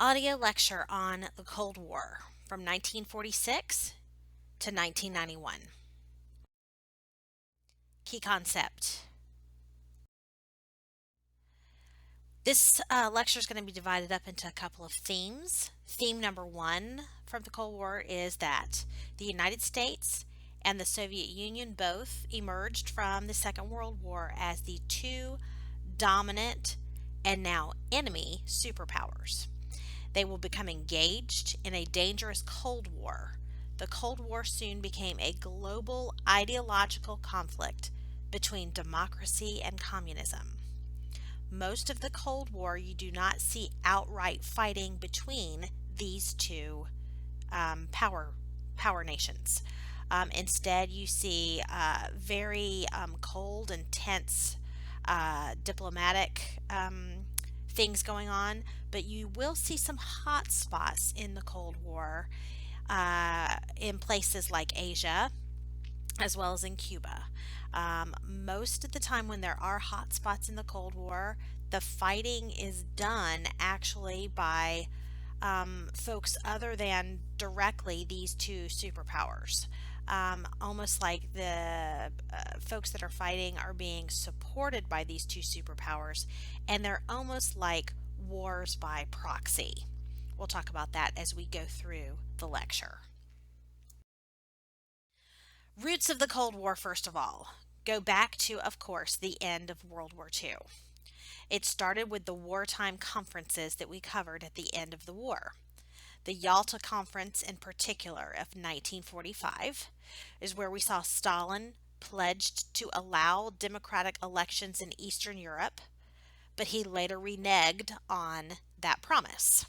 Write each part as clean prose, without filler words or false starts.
Audio lecture on the Cold War from 1946 to 1991. Key concept. This lecture is going to be divided up into a couple of themes. Theme number one from the Cold War is that the United States and the Soviet Union both emerged from the Second World War as the two dominant and now enemy superpowers. They will become engaged in a dangerous Cold War. The Cold War soon became a global ideological conflict between democracy and communism. Most of the Cold War, you do not see outright fighting between these two power nations. Instead, you see very cold and tense diplomatic things going on, but you will see some hot spots in the Cold War in places like Asia as well as in Cuba. Most of the time, when there are hot spots in the Cold War, the fighting is done actually by folks other than directly these two superpowers. Almost like the folks that are fighting are being supported by these two superpowers, and they're almost like wars by proxy. We'll talk about that as we go through the lecture. Roots of the Cold War, first of all, go back to, of course, the end of World War II. It started with the wartime conferences that we covered at the end of the war. The Yalta Conference, in particular, of 1945, is where we saw Stalin pledged to allow democratic elections in Eastern Europe, but he later reneged on that promise.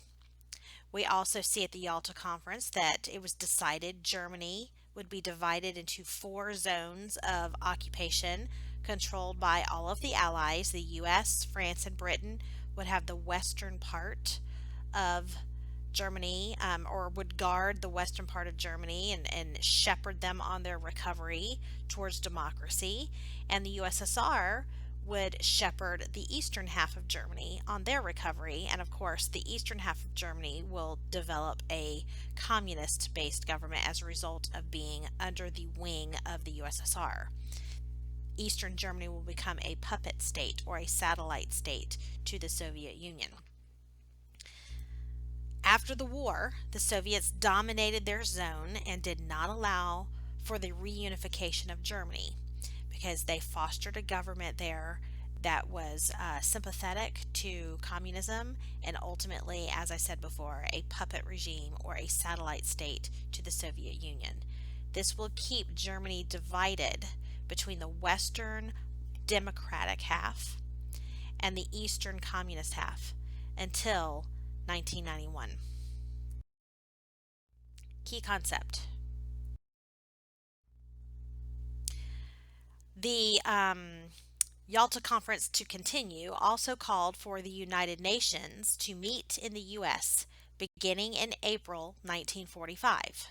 We also see at the Yalta Conference that it was decided Germany would be divided into 4 zones of occupation controlled by all of the Allies. The US, France, and Britain would have the western part of Germany, or would guard the western part of Germany and shepherd them on their recovery towards democracy. And the USSR would shepherd the eastern half of Germany on their recovery. And of course, the eastern half of Germany will develop a communist based government as a result of being under the wing of the USSR. Eastern Germany will become a puppet state or a satellite state to the Soviet Union. After the war, the Soviets dominated their zone and did not allow for the reunification of Germany because they fostered a government there that was sympathetic to communism and ultimately, as I said before, a puppet regime or a satellite state to the Soviet Union. This will keep Germany divided between the Western democratic half and the Eastern communist half until 1991. Key concept. The Yalta Conference, to continue, also called for the United Nations to meet in the U.S. beginning in April 1945.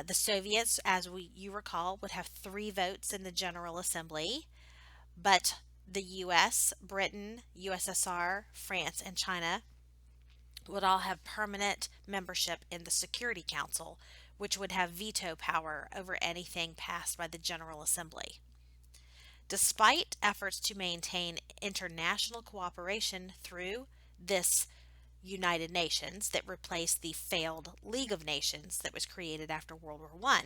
The Soviets, as you recall, would have 3 votes in the General Assembly, but the U.S., Britain, USSR, France, and China would all have permanent membership in the Security Council, which would have veto power over anything passed by the General Assembly. Despite efforts to maintain international cooperation through this United Nations that replaced the failed League of Nations that was created after World War I,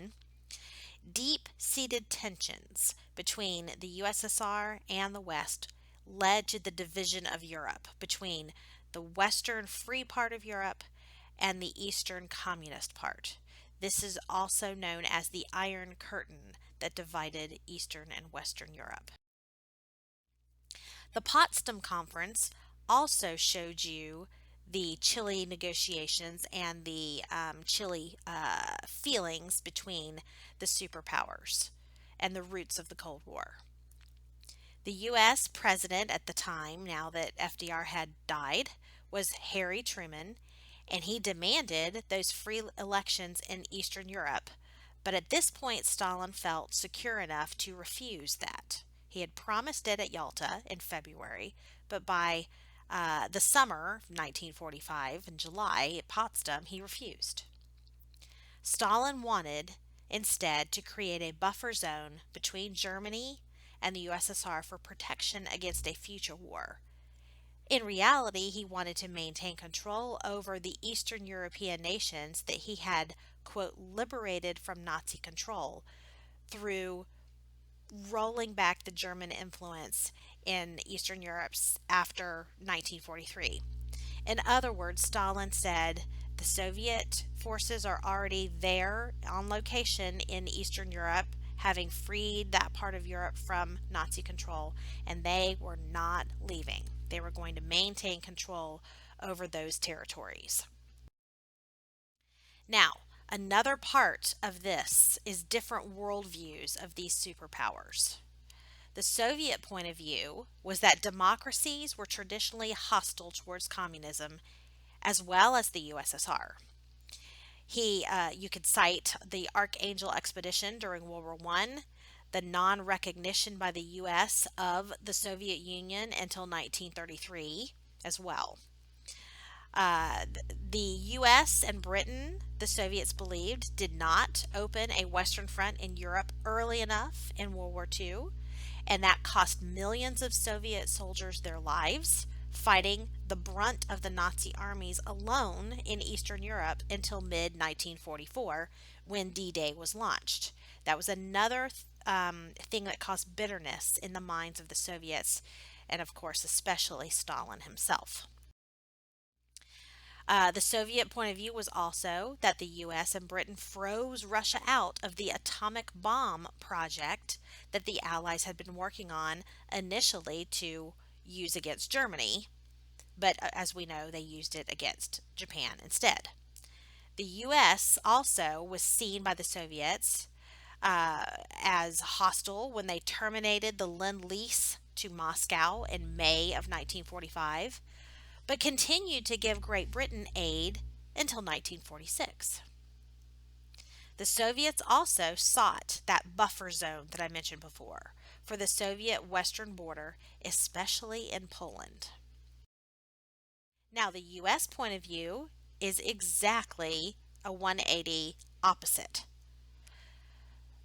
deep-seated tensions between the USSR and the West led to the division of Europe between the Western free part of Europe and the Eastern communist part. This is also known as the Iron Curtain that divided Eastern and Western Europe. The Potsdam Conference also showed you the chilly negotiations and the chilly feelings between the superpowers and the roots of the Cold War. The U.S. president at the time, now that FDR had died, was Harry Truman, and he demanded those free elections in Eastern Europe. But at this point, Stalin felt secure enough to refuse that. He had promised it at Yalta in February, but by The summer of 1945, in July, at Potsdam, he refused. Stalin wanted instead to create a buffer zone between Germany and the USSR for protection against a future war. In reality, he wanted to maintain control over the Eastern European nations that he had, quote, liberated from Nazi control through rolling back the German influence in Eastern Europe after 1943. In other words, Stalin said the Soviet forces are already there on location in Eastern Europe, having freed that part of Europe from Nazi control, and they were not leaving. They were going to maintain control over those territories. Now, another part of this is different worldviews of these superpowers. The Soviet point of view was that democracies were traditionally hostile towards communism, as well as the USSR. You could cite the Archangel expedition during World War One, the non-recognition by the U.S. of the Soviet Union until 1933, as well. The U.S. and Britain, the Soviets believed, did not open a Western front in Europe early enough in World War II, and that cost millions of Soviet soldiers their lives, fighting the brunt of the Nazi armies alone in Eastern Europe until mid 1944 when D Day was launched. That was another thing that caused bitterness in the minds of the Soviets, and of course, especially Stalin himself. The Soviet point of view was also that the US and Britain froze Russia out of the atomic bomb project that the Allies had been working on initially to use against Germany, but as we know, they used it against Japan instead. The US also was seen by the Soviets as hostile when they terminated the Lend-Lease to Moscow in May of 1945, but continued to give Great Britain aid until 1946. The Soviets also sought that buffer zone that I mentioned before for the Soviet western border, especially in Poland. Now, the U.S. point of view is exactly a 180 opposite.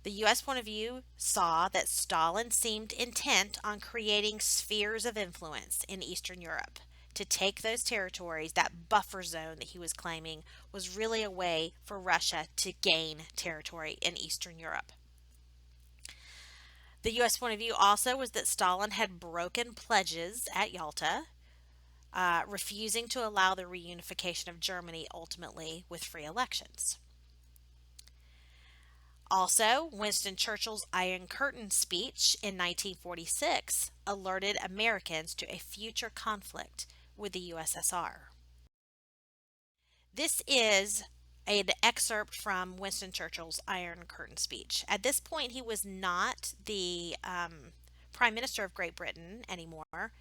The U.S. point of view saw that Stalin seemed intent on creating spheres of influence in Eastern Europe. To take those territories, that buffer zone that he was claiming was really a way for Russia to gain territory in Eastern Europe. The U.S. point of view also was that Stalin had broken pledges at Yalta, refusing to allow the reunification of Germany ultimately with free elections. Also, Winston Churchill's Iron Curtain speech in 1946 alerted Americans to a future conflict with the USSR. This is an excerpt from Winston Churchill's Iron Curtain speech. At this point, he was not the Prime Minister of Great Britain anymore.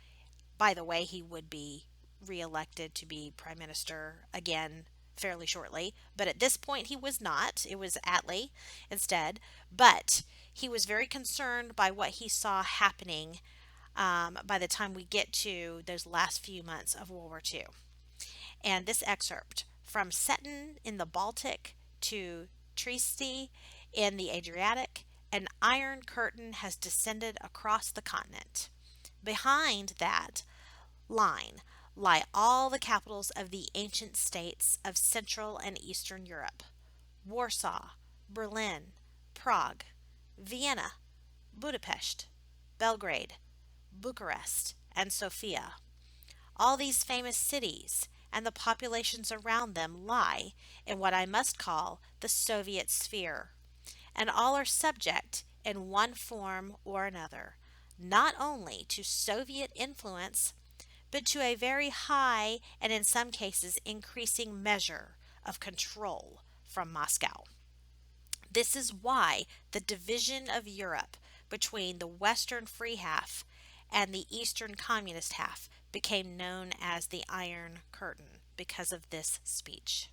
By the way, he would be reelected to be Prime Minister again fairly shortly, but at this point he was not. It was Attlee instead. But he was very concerned by what he saw happening by the time we get to those last few months of World War II. And this excerpt: from Stettin in the Baltic to Trieste in the Adriatic, an iron curtain has descended across the continent. Behind that line lie all the capitals of the ancient states of Central and Eastern Europe: Warsaw, Berlin, Prague, Vienna, Budapest, Belgrade, Bucharest, and Sofia. All these famous cities and the populations around them lie in what I must call the Soviet sphere, and all are subject in one form or another, not only to Soviet influence, but to a very high and in some cases increasing measure of control from Moscow. This is why the division of Europe between the Western free half and the Eastern communist half became known as the Iron Curtain, because of this speech.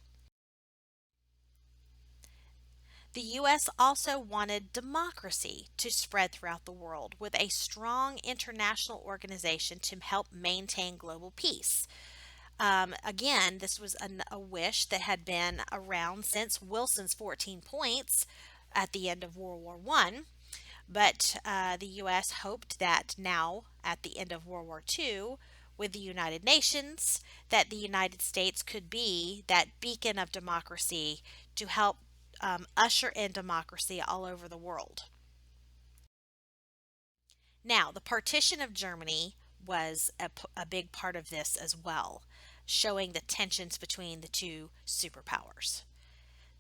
The U.S. also wanted democracy to spread throughout the world with a strong international organization to help maintain global peace. Again, this was a wish that had been around since Wilson's 14 points at the end of World War I. But the U.S. hoped that now, at the end of World War II, with the United Nations, that the United States could be that beacon of democracy to help usher in democracy all over the world. Now, the partition of Germany was a big part of this as well, showing the tensions between the two superpowers.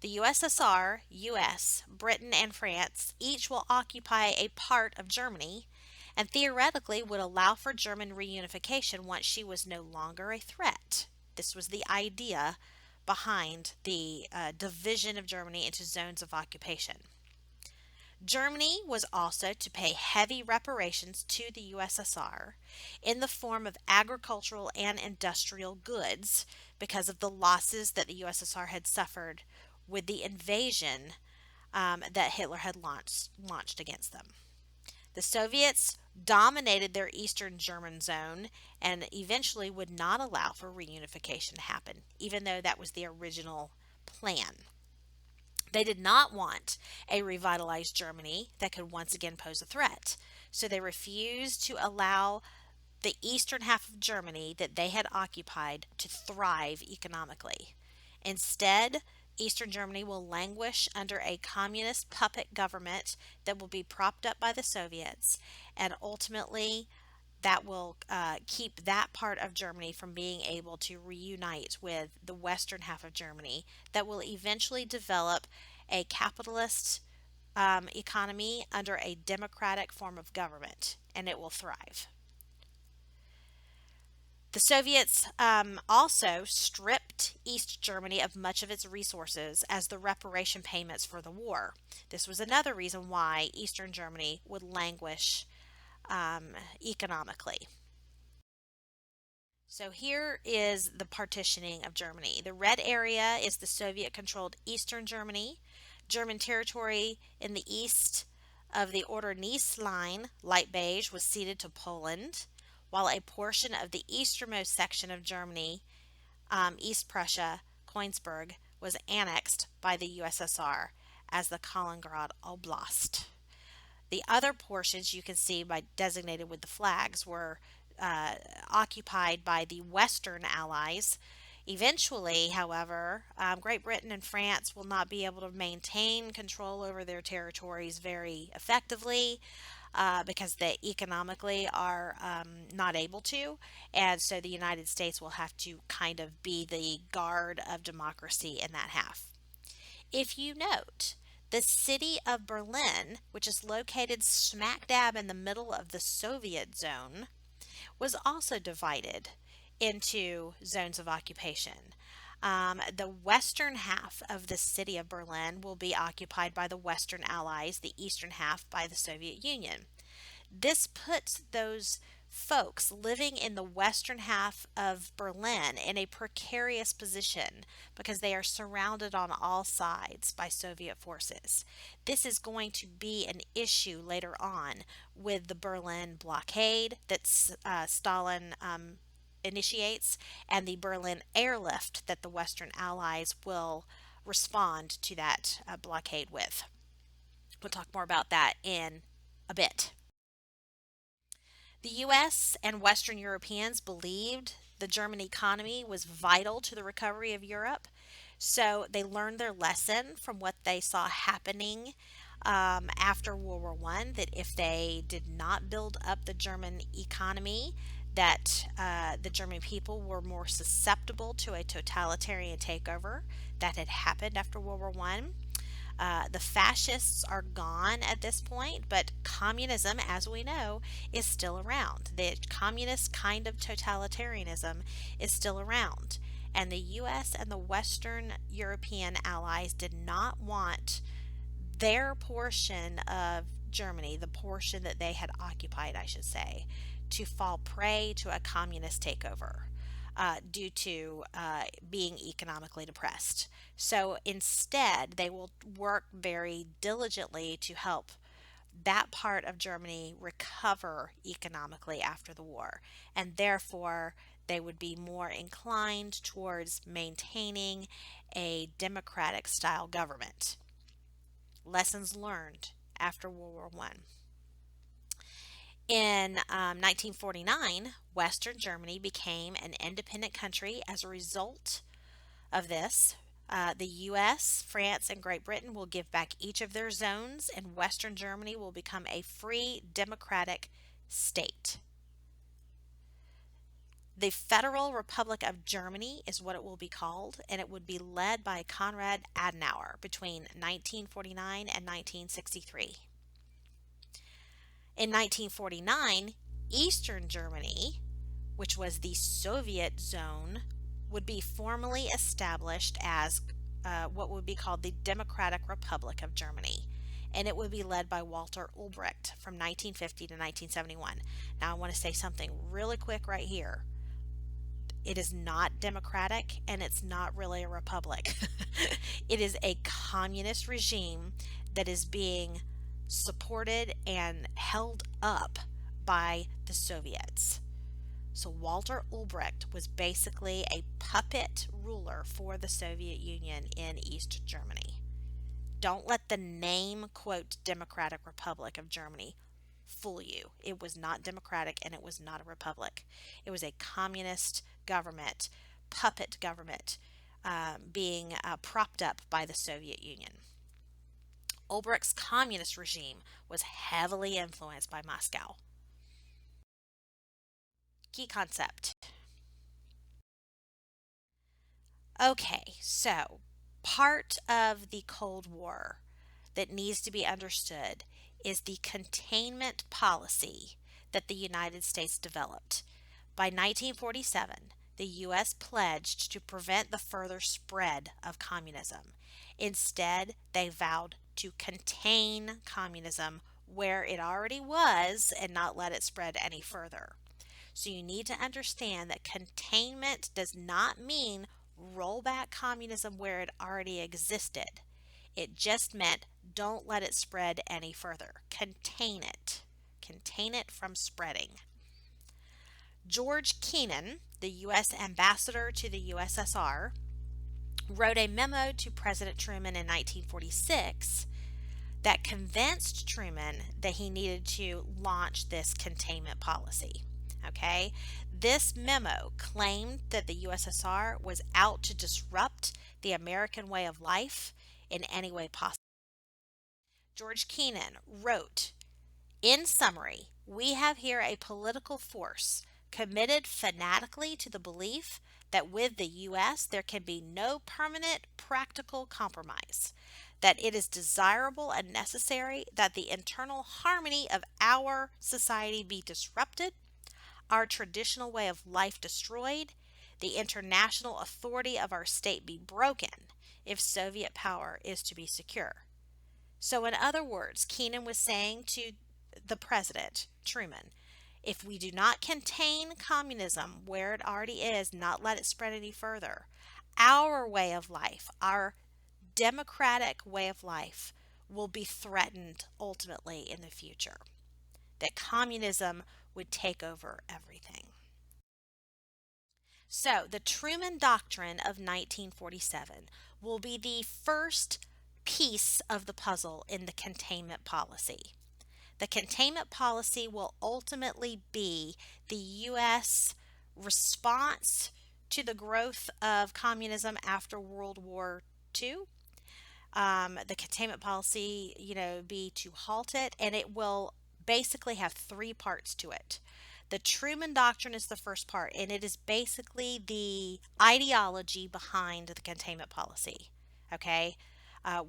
The USSR, US, Britain, and France each will occupy a part of Germany and theoretically would allow for German reunification once she was no longer a threat. This was the idea behind the division of Germany into zones of occupation. Germany was also to pay heavy reparations to the USSR in the form of agricultural and industrial goods because of the losses that the USSR had suffered with the invasion that Hitler had launched against them. The Soviets dominated their eastern German zone and eventually would not allow for reunification to happen, even though that was the original plan. They did not want a revitalized Germany that could once again pose a threat. So they refused to allow the eastern half of Germany that they had occupied to thrive economically. Instead, Eastern Germany will languish under a communist puppet government that will be propped up by the Soviets, and ultimately that will keep that part of Germany from being able to reunite with the western half of Germany that will eventually develop a capitalist economy under a democratic form of government, and it will thrive. The Soviets also stripped East Germany of much of its resources as the reparation payments for the war. This was another reason why Eastern Germany would languish economically. So here is the partitioning of Germany. The red area is the Soviet controlled Eastern Germany. German territory in the east of the Oder-Neisse line, light beige, was ceded to Poland, while a portion of the easternmost section of Germany, East Prussia, Königsberg, was annexed by the USSR as the Kaliningrad Oblast. The other portions you can see by designated with the flags were occupied by the Western Allies. Eventually, however, Great Britain and France will not be able to maintain control over their territories very effectively because they economically are not able to. And so the United States will have to kind of be the guard of democracy in that half. If you note, the city of Berlin, which is located smack dab in the middle of the Soviet zone, was also divided into zones of occupation. The western half of the city of Berlin will be occupied by the Western Allies, the eastern half by the Soviet Union. This puts those folks living in the western half of Berlin in a precarious position because they are surrounded on all sides by Soviet forces. This is going to be an issue later on with the Berlin blockade that Stalin initiates and the Berlin Airlift that the Western Allies will respond to that blockade with. We'll talk more about that in a bit. The US and Western Europeans believed the German economy was vital to the recovery of Europe, so they learned their lesson from what they saw happening after World War I, that if they did not build up the German economy, that the German people were more susceptible to a totalitarian takeover that had happened after World War I. The fascists are gone at this point, but communism, as we know, is still around. The communist kind of totalitarianism is still around. And the US and the Western European allies did not want their portion of Germany, the portion that they had occupied, I should say, to fall prey to a communist takeover. due to being economically depressed. So instead, they will work very diligently to help that part of Germany recover economically after the war, and therefore they would be more inclined towards maintaining a democratic style government. Lessons learned after World War One. In 1949, Western Germany became an independent country as a result of this. The US, France, and Great Britain will give back each of their zones, and Western Germany will become a free democratic state. The Federal Republic of Germany is what it will be called, and it would be led by Konrad Adenauer between 1949 and 1963. In 1949, Eastern Germany, which was the Soviet zone, would be formally established as what would be called the Democratic Republic of Germany. And it would be led by Walter Ulbricht from 1950 to 1971. Now, I want to say something really quick right here. It is not democratic and it's not really a republic. It is a communist regime that is being supported and held up by the Soviets. So Walter Ulbricht was basically a puppet ruler for the Soviet Union in East Germany. Don't let the name, quote, Democratic Republic of Germany fool you. It was not democratic and it was not a republic. It was a communist government, puppet government, being propped up by the Soviet Union. Ulbricht's communist regime was heavily influenced by Moscow. Key concept. Okay, so part of the Cold War that needs to be understood is the containment policy that the United States developed. By 1947, the U.S. pledged to prevent the further spread of communism. Instead, they vowed to contain communism where it already was and not let it spread any further. So you need to understand that containment does not mean roll back communism where it already existed. It just meant don't let it spread any further. Contain it. Contain it from spreading. George Kennan, the U.S. ambassador to the USSR, wrote a memo to President Truman in 1946 that convinced Truman that he needed to launch this containment policy. Okay, this memo claimed that the USSR was out to disrupt the American way of life in any way possible. George Kennan wrote, in summary, we have here a political force committed fanatically to the belief that with the U.S. there can be no permanent practical compromise, that it is desirable and necessary that the internal harmony of our society be disrupted, our traditional way of life destroyed, the international authority of our state be broken if Soviet power is to be secure. So, in other words, Kennan was saying to the president, Truman, if we do not contain communism where it already is, not let it spread any further, our way of life, our democratic way of life, will be threatened ultimately in the future. That communism would take over everything. So, the Truman Doctrine of 1947 will be the first piece of the puzzle in the containment policy. The containment policy will ultimately be the U.S. response to the growth of communism after World War II. The containment policy, be to halt it, and it will basically have three parts to it. The Truman Doctrine is the first part, and it is basically the ideology behind the containment policy, okay?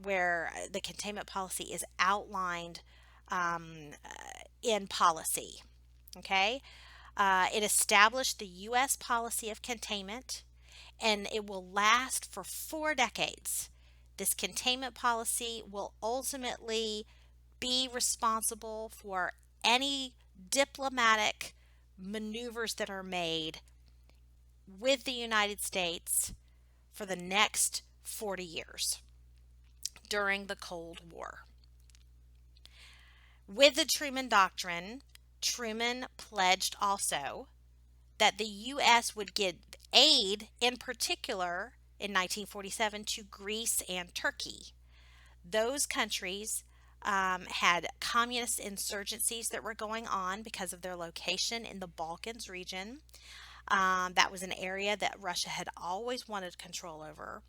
Where the containment policy is outlined in policy, okay? It established the U.S. policy of containment, and it will last for 4 decades. This containment policy will ultimately be responsible for any diplomatic maneuvers that are made with the United States for the next 40 years during the Cold War. With the Truman Doctrine, Truman pledged also that the U.S. would give aid, in particular in 1947, to Greece and Turkey. Those countries had communist insurgencies that were going on because of their location in the Balkans region. That was an area that Russia had always wanted control over.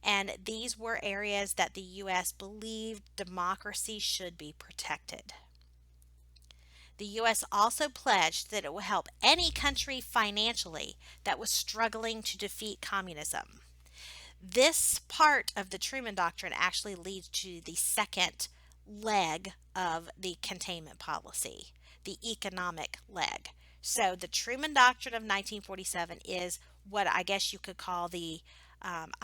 And these were areas that the U.S. believed democracy should be protected. The U.S. also pledged that it would help any country financially that was struggling to defeat communism. This part of the Truman Doctrine actually leads to the second leg of the containment policy, the economic leg. So the Truman Doctrine of 1947 is what I guess you could call the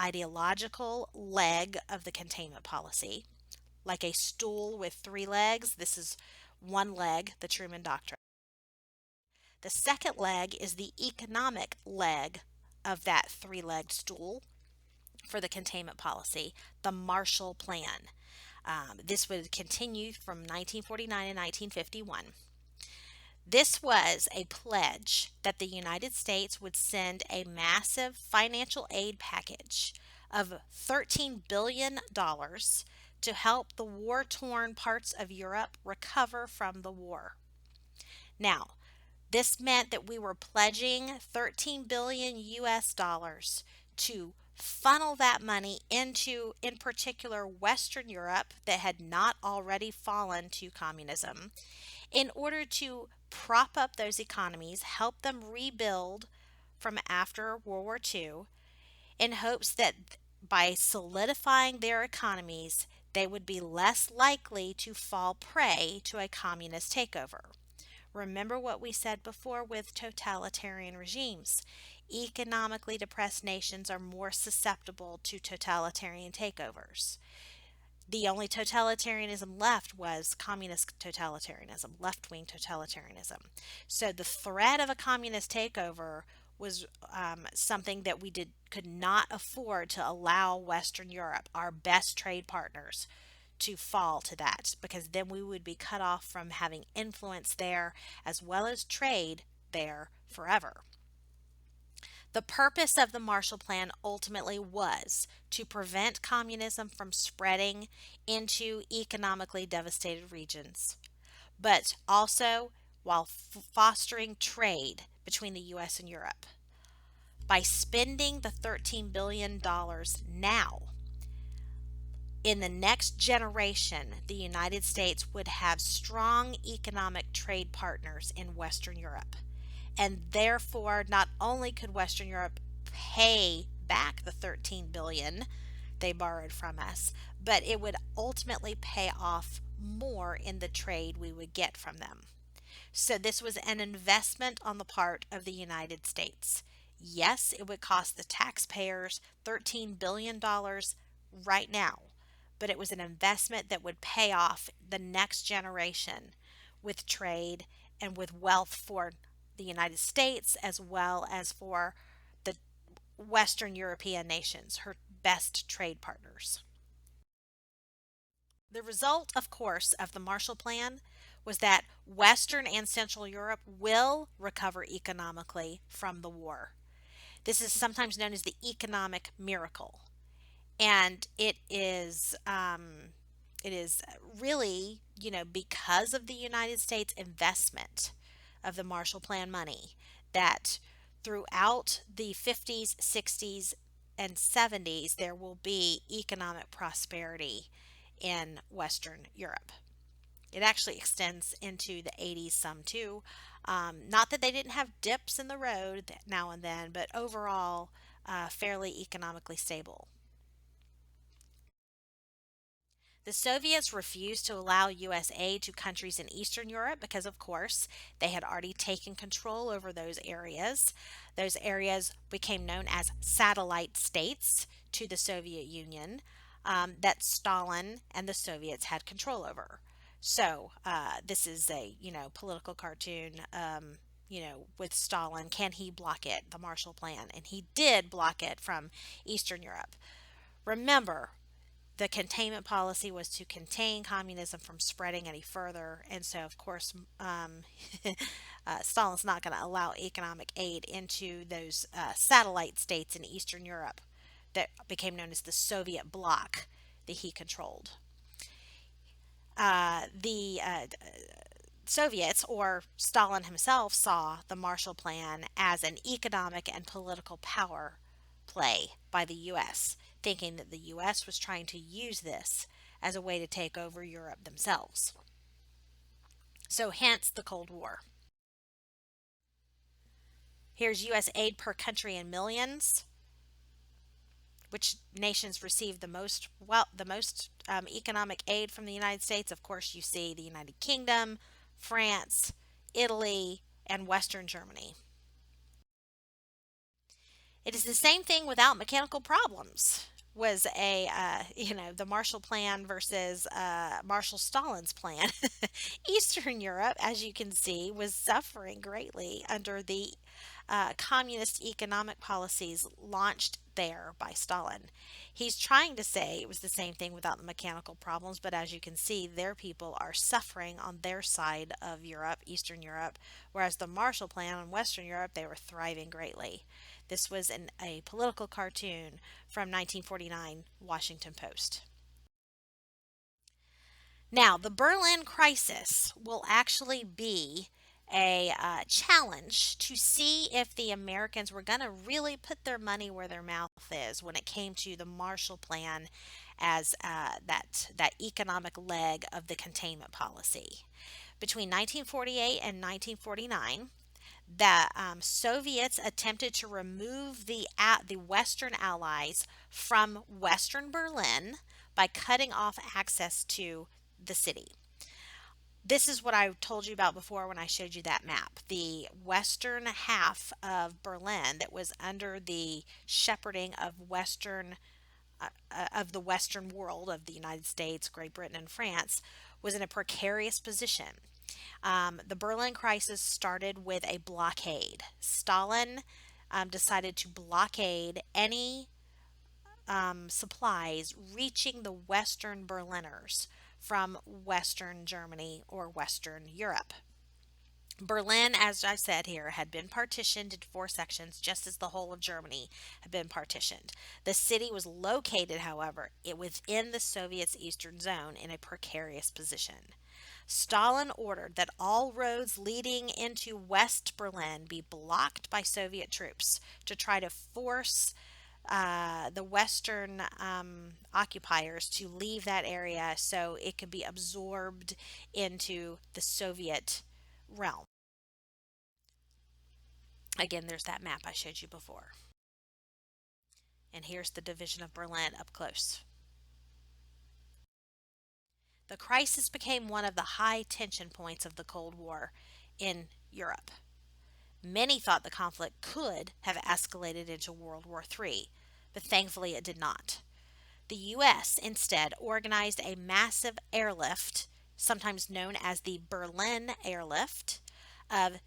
ideological leg of the containment policy. Like a stool with three legs, this is one leg, the Truman Doctrine. The second leg is the economic leg of that three-legged stool for the containment policy, the Marshall Plan. This would continue from 1949 and 1951. This was a pledge that the United States would send a massive financial aid package of $13 billion to help the war-torn parts of Europe recover from the war. Now, this meant that we were pledging 13 billion US dollars to funnel that money into, in particular, Western Europe that had not already fallen to communism, in order to prop up those economies, help them rebuild from after World War II, in hopes that by solidifying their economies, they would be less likely to fall prey to a communist takeover. Remember what we said before with totalitarian regimes. Economically depressed nations are more susceptible to totalitarian takeovers. The only totalitarianism left was communist totalitarianism, left-wing totalitarianism. So the threat of a communist takeover was something that we could not afford to allow Western Europe, our best trade partners, to fall to that, because then we would be cut off from having influence there as well as trade there forever. The purpose of the Marshall Plan ultimately was to prevent communism from spreading into economically devastated regions, but also while fostering trade between the US and Europe. By spending the $13 billion now, in the next generation, the United States would have strong economic trade partners in Western Europe. And therefore, not only could Western Europe pay back the $13 billion they borrowed from us, but it would ultimately pay off more in the trade we would get from them. So this was an investment on the part of the United States. Yes, it would cost the taxpayers $13 billion right now, but it was an investment that would pay off the next generation with trade and with wealth for the United States as well as for the Western European nations, her best trade partners. The result, of course, of the Marshall Plan was that Western and Central Europe will recover economically from the war. This is sometimes known as the economic miracle. And it is really, because of the United States investment of the Marshall Plan money, that throughout the 50s, 60s, and 70s there will be economic prosperity in Western Europe. It actually extends into the 80s some too. Not that they didn't have dips in the road now and then, but overall fairly economically stable. The Soviets refused to allow U.S. aid to countries in Eastern Europe because, of course, they had already taken control over those areas. Those areas became known as satellite states to the Soviet Union, that Stalin and the Soviets had control over. So this is a political cartoon with Stalin, can he block it, the Marshall Plan? And he did block it from Eastern Europe. Remember, the containment policy was to contain communism from spreading any further. And so, of course, Stalin's not going to allow economic aid into those satellite states in Eastern Europe that became known as the Soviet bloc that he controlled. The Soviets, or Stalin himself, saw the Marshall Plan as an economic and political power play by the U.S., thinking that the U.S. was trying to use this as a way to take over Europe themselves. So, hence the Cold War. Here's U.S. aid per country in millions. Which nations received the most economic aid from the United States? Of course, you see the United Kingdom, France, Italy, and Western Germany. It is the same thing without mechanical problems. Was the Marshall Plan versus Marshall Stalin's plan. Eastern Europe, as you can see, was suffering greatly under the communist economic policies launched there by Stalin. He's trying to say it was the same thing without the mechanical problems, but as you can see, their people are suffering on their side of Europe, Eastern Europe, whereas the Marshall Plan in Western Europe, they were thriving greatly. This was a political cartoon from 1949 Washington Post. Now, the Berlin crisis will actually be a challenge to see if the Americans were going to really put their money where their mouth is when it came to the Marshall Plan as that economic leg of the containment policy. Between 1948 and 1949, the Soviets attempted to remove the Western Allies from Western Berlin by cutting off access to the city. This is what I told you about before when I showed you that map. The western half of Berlin that was under the shepherding of the Western world, of the United States, Great Britain, and France, was in a precarious position. The Berlin crisis started with a blockade. Stalin decided to blockade any supplies reaching the Western Berliners from Western Germany or Western Europe. Berlin, as I said here, had been partitioned into 4 sections, just as the whole of Germany had been partitioned. The city was located, however, within the Soviets' eastern zone in a precarious position. Stalin ordered that all roads leading into West Berlin be blocked by Soviet troops to try to force the Western occupiers to leave that area so it could be absorbed into the Soviet realm. Again, there's that map I showed you before. And here's the division of Berlin up close. The crisis became one of the high tension points of the Cold War in Europe. Many thought the conflict could have escalated into World War III, but thankfully it did not. The U.S. instead organized a massive airlift, sometimes known as the Berlin Airlift, of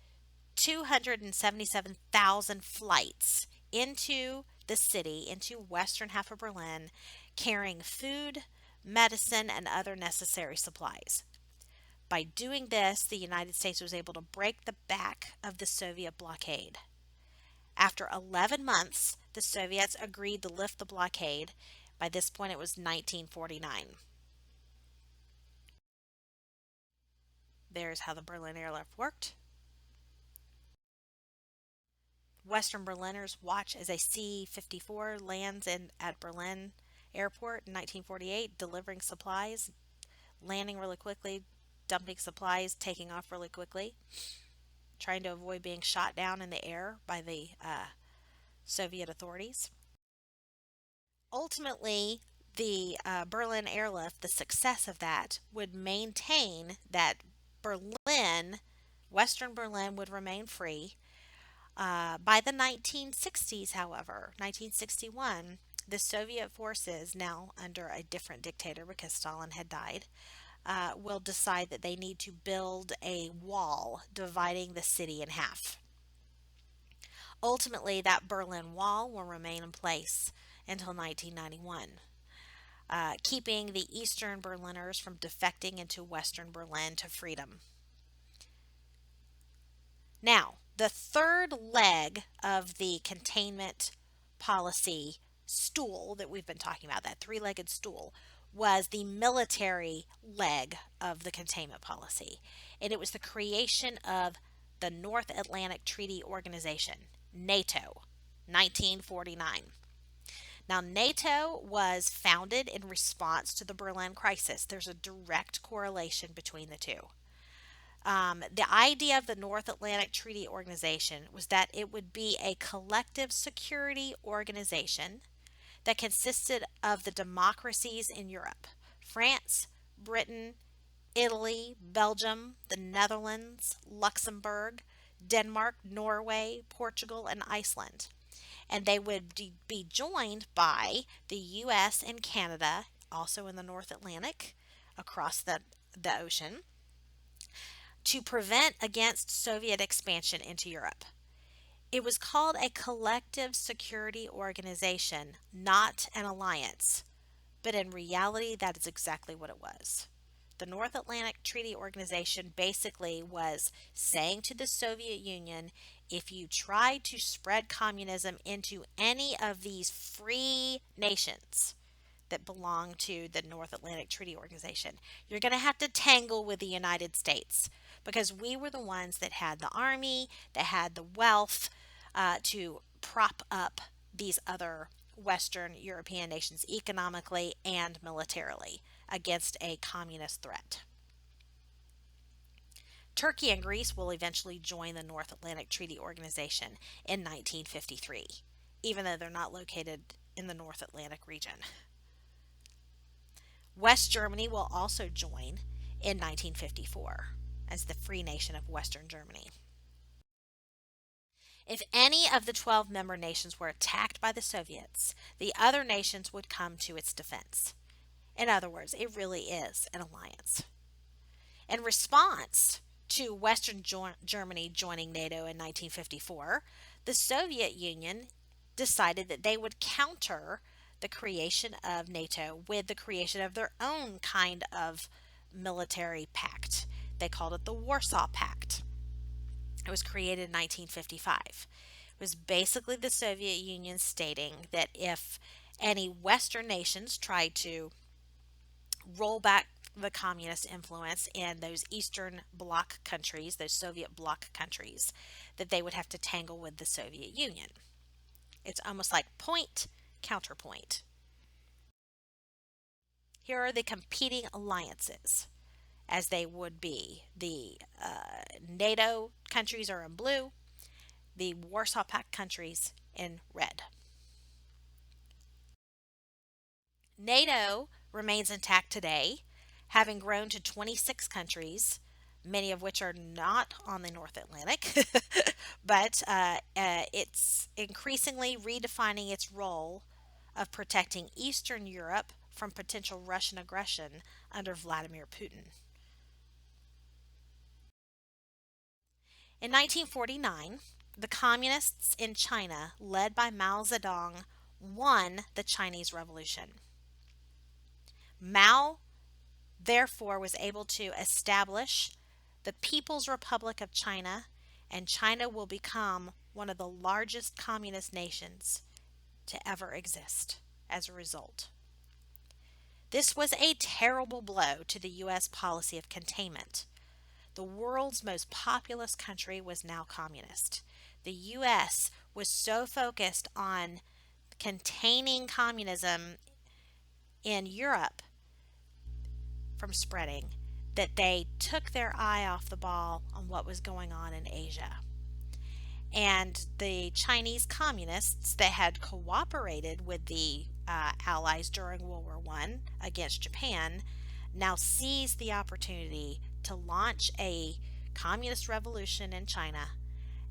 277,000 flights into the city, into western half of Berlin, carrying food, medicine, and other necessary supplies. By doing this, the United States was able to break the back of the Soviet blockade. After 11 months, the Soviets agreed to lift the blockade. By this point, it was 1949. There's how the Berlin Airlift worked. Western Berliners watch as a C-54 lands at Berlin Airport in 1948, delivering supplies, landing really quickly, dumping supplies, taking off really quickly, trying to avoid being shot down in the air by the Soviet authorities. Ultimately, the Berlin Airlift, the success of that, would maintain that Western Berlin would remain free. By the 1960s, however, 1961, the Soviet forces, now under a different dictator because Stalin had died, will decide that they need to build a wall dividing the city in half. Ultimately, that Berlin Wall will remain in place until 1991, keeping the Eastern Berliners from defecting into Western Berlin to freedom. Now, the third leg of the containment policy stool that we've been talking about, that three-legged stool, was the military leg of the containment policy. And it was the creation of the North Atlantic Treaty Organization, NATO, 1949. Now, NATO was founded in response to the Berlin crisis. There's a direct correlation between the two. The idea of the North Atlantic Treaty Organization was that it would be a collective security organization that consisted of the democracies in Europe: France, Britain, Italy, Belgium, the Netherlands, Luxembourg, Denmark, Norway, Portugal, and Iceland. And they would be joined by the US and Canada, also in the North Atlantic, across the ocean, to prevent against Soviet expansion into Europe. It was called a collective security organization, not an alliance, but in reality, that is exactly what it was. The North Atlantic Treaty Organization basically was saying to the Soviet Union, if you try to spread communism into any of these free nations that belong to the North Atlantic Treaty Organization, you're going to have to tangle with the United States, because we were the ones that had the army, that had the wealth to prop up these other Western European nations economically and militarily against a communist threat. Turkey and Greece will eventually join the North Atlantic Treaty Organization in 1953, even though they're not located in the North Atlantic region. West Germany will also join in 1954 as the free nation of Western Germany. If any of the 12 member nations were attacked by the Soviets, the other nations would come to its defense. In other words, it really is an alliance. In response to Western Germany joining NATO in 1954, the Soviet Union decided that they would counter the creation of NATO with the creation of their own kind of military pact. They called it the Warsaw Pact. It was created in 1955. It was basically the Soviet Union stating that if any Western nations tried to roll back the communist influence in those Eastern Bloc countries, those Soviet Bloc countries, that they would have to tangle with the Soviet Union. It's almost like point, counterpoint. Here are the competing alliances, as they would be. The NATO countries are in blue, the Warsaw Pact countries in red. NATO remains intact today, having grown to 26 countries, many of which are not on the North Atlantic, but it's increasingly redefining its role of protecting Eastern Europe from potential Russian aggression under Vladimir Putin. In 1949, the communists in China, led by Mao Zedong, won the Chinese Revolution. Mao, therefore, was able to establish the People's Republic of China, and China will become one of the largest communist nations to ever exist as a result. This was a terrible blow to the U.S. policy of containment. The world's most populous country was now communist. The U.S. was so focused on containing communism in Europe from spreading that they took their eye off the ball on what was going on in Asia. And the Chinese communists that had cooperated with the Allies during World War I against Japan now seized the opportunity to launch a communist revolution in China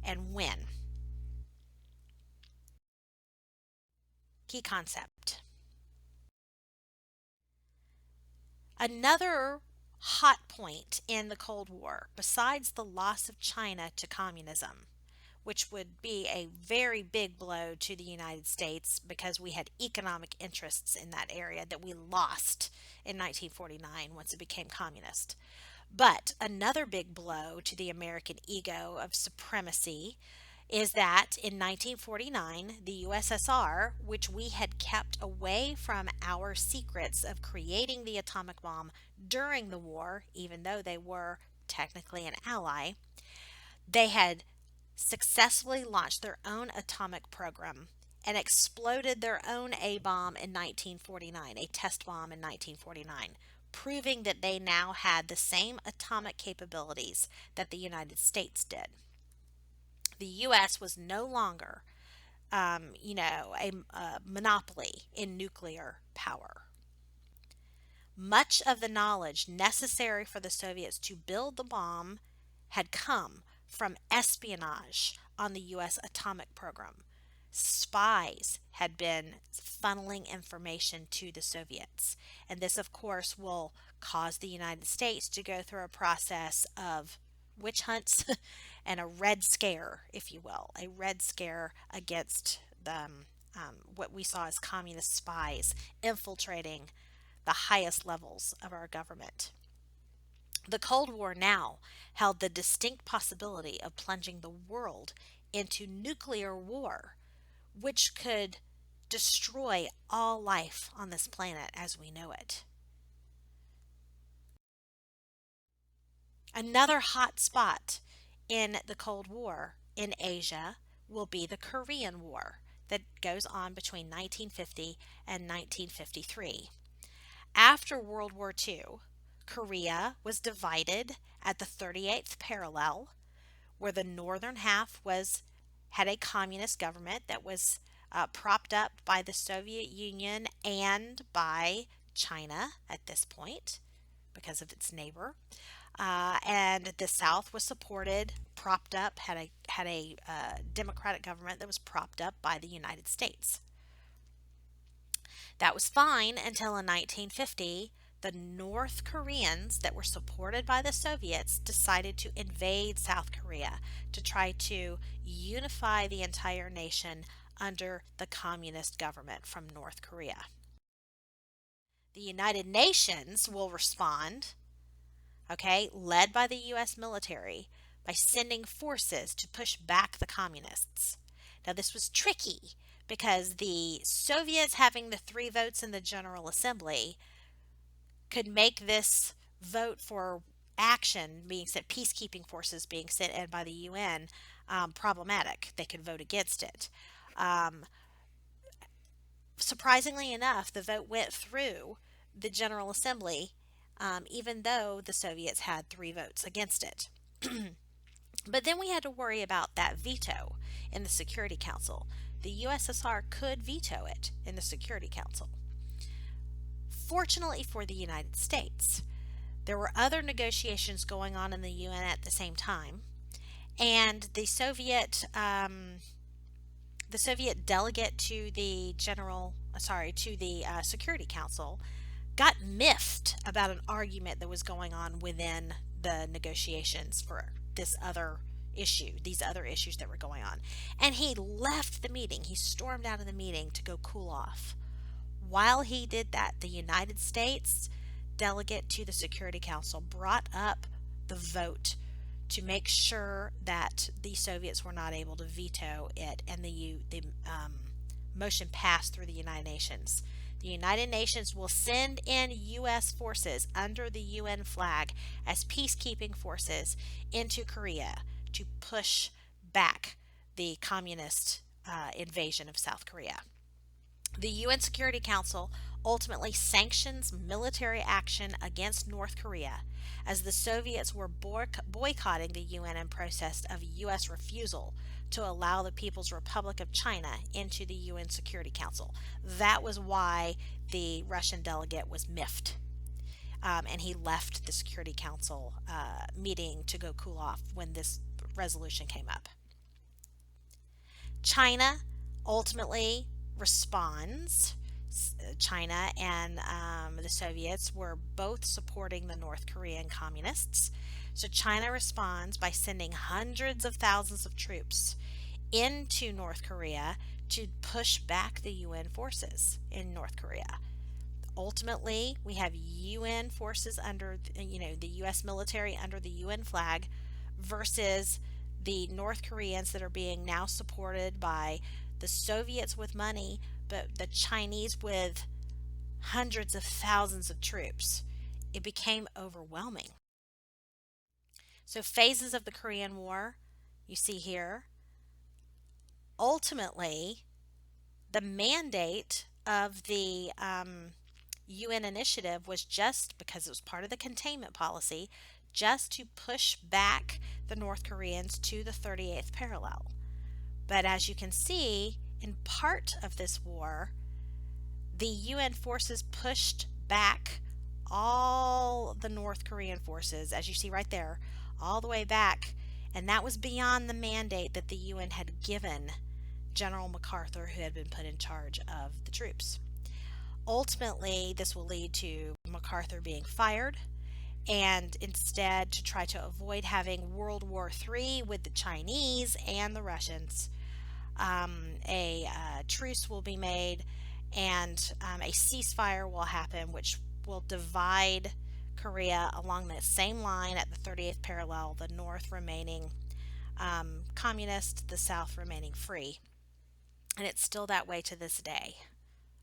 and win. Key concept. Another hot point in the Cold War, besides the loss of China to communism, which would be a very big blow to the United States because we had economic interests in that area that we lost in 1949 once it became communist. But another big blow to the American ego of supremacy is that in 1949, the USSR, which we had kept away from our secrets of creating the atomic bomb during the war, even though they were technically an ally, they had successfully launched their own atomic program and exploded their own A bomb in 1949, a test bomb in 1949, proving that they now had the same atomic capabilities that the United States did. The U.S. was no longer, a monopoly in nuclear power. Much of the knowledge necessary for the Soviets to build the bomb had come from espionage on the U.S. atomic program. Spies had been funneling information to the Soviets. And this, of course, will cause the United States to go through a process of witch hunts and a red scare, if you will, a red scare against what we saw as communist spies infiltrating the highest levels of our government. The Cold War now held the distinct possibility of plunging the world into nuclear war, which could destroy all life on this planet as we know it. Another hot spot in the Cold War in Asia will be the Korean War that goes on between 1950 and 1953. After World War II, Korea was divided at the 38th parallel, where the northern half had a communist government that was propped up by the Soviet Union and by China at this point because of its neighbor. And the South was supported, propped up, had a democratic government that was propped up by the United States. That was fine until in 1950, the North Koreans that were supported by the Soviets decided to invade South Korea to try to unify the entire nation under the communist government from North Korea. The United Nations will respond, okay, led by the U.S. military, by sending forces to push back the communists. Now, this was tricky because the Soviets having the 3 votes in the General Assembly could make this vote for action being sent, peacekeeping forces being sent in by the UN, problematic. They could vote against it. Surprisingly enough, the vote went through the General Assembly, even though the Soviets had 3 votes against it. But then we had to worry about that veto in the Security Council. The USSR could veto it in the Security Council. Fortunately for the United States, there were other negotiations going on in the UN at the same time, and the Soviet delegate to the Security Council got miffed about an argument that was going on within the negotiations for these other issues that were going on. And he left the meeting. He stormed out of the meeting to go cool off. While he did that, the United States delegate to the Security Council brought up the vote to make sure that the Soviets were not able to veto it, and the motion passed through the United Nations. The United Nations will send in U.S. forces under the UN flag as peacekeeping forces into Korea to push back the communist invasion of South Korea. The UN Security Council ultimately sanctions military action against North Korea as the Soviets were boycotting the UN in protest of U.S. refusal to allow the People's Republic of China into the UN Security Council. That was why the Russian delegate was miffed. And he left the Security Council meeting to go cool off when this resolution came up. China ultimately responds, China and the Soviets were both supporting the North Korean communists. So China responds by sending hundreds of thousands of troops into North Korea to push back the UN forces in North Korea. Ultimately, we have UN forces under, the US military under the UN flag versus the North Koreans that are being now supported by the Soviets with money, but the Chinese with hundreds of thousands of troops. It became overwhelming. So, phases of the Korean War, you see here. Ultimately, the mandate of the UN initiative was just because it was part of the containment policy, just to push back the North Koreans to the 38th parallel. But as you can see, in part of this war, the UN forces pushed back all the North Korean forces, as you see right there, all the way back, and that was beyond the mandate that the UN had given General MacArthur, who had been put in charge of the troops. Ultimately, this will lead to MacArthur being fired, and instead, to try to avoid having World War III with the Chinese and the Russians, a truce will be made, and a ceasefire will happen, which will divide Korea along that same line at the 38th parallel, the North remaining communist, the South remaining free. And it's still that way to this day.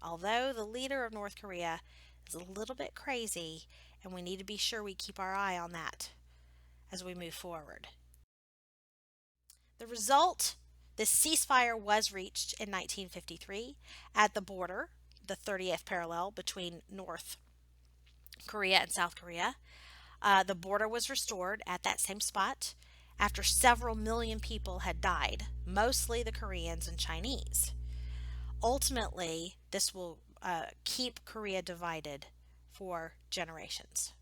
Although the leader of North Korea is a little bit crazy, and we need to be sure we keep our eye on that as we move forward. The result, this ceasefire was reached in 1953 at the border, the 30th parallel between North Korea and South Korea. The border was restored at that same spot after several million people had died, mostly the Koreans and Chinese. Ultimately, this will keep Korea divided for generations.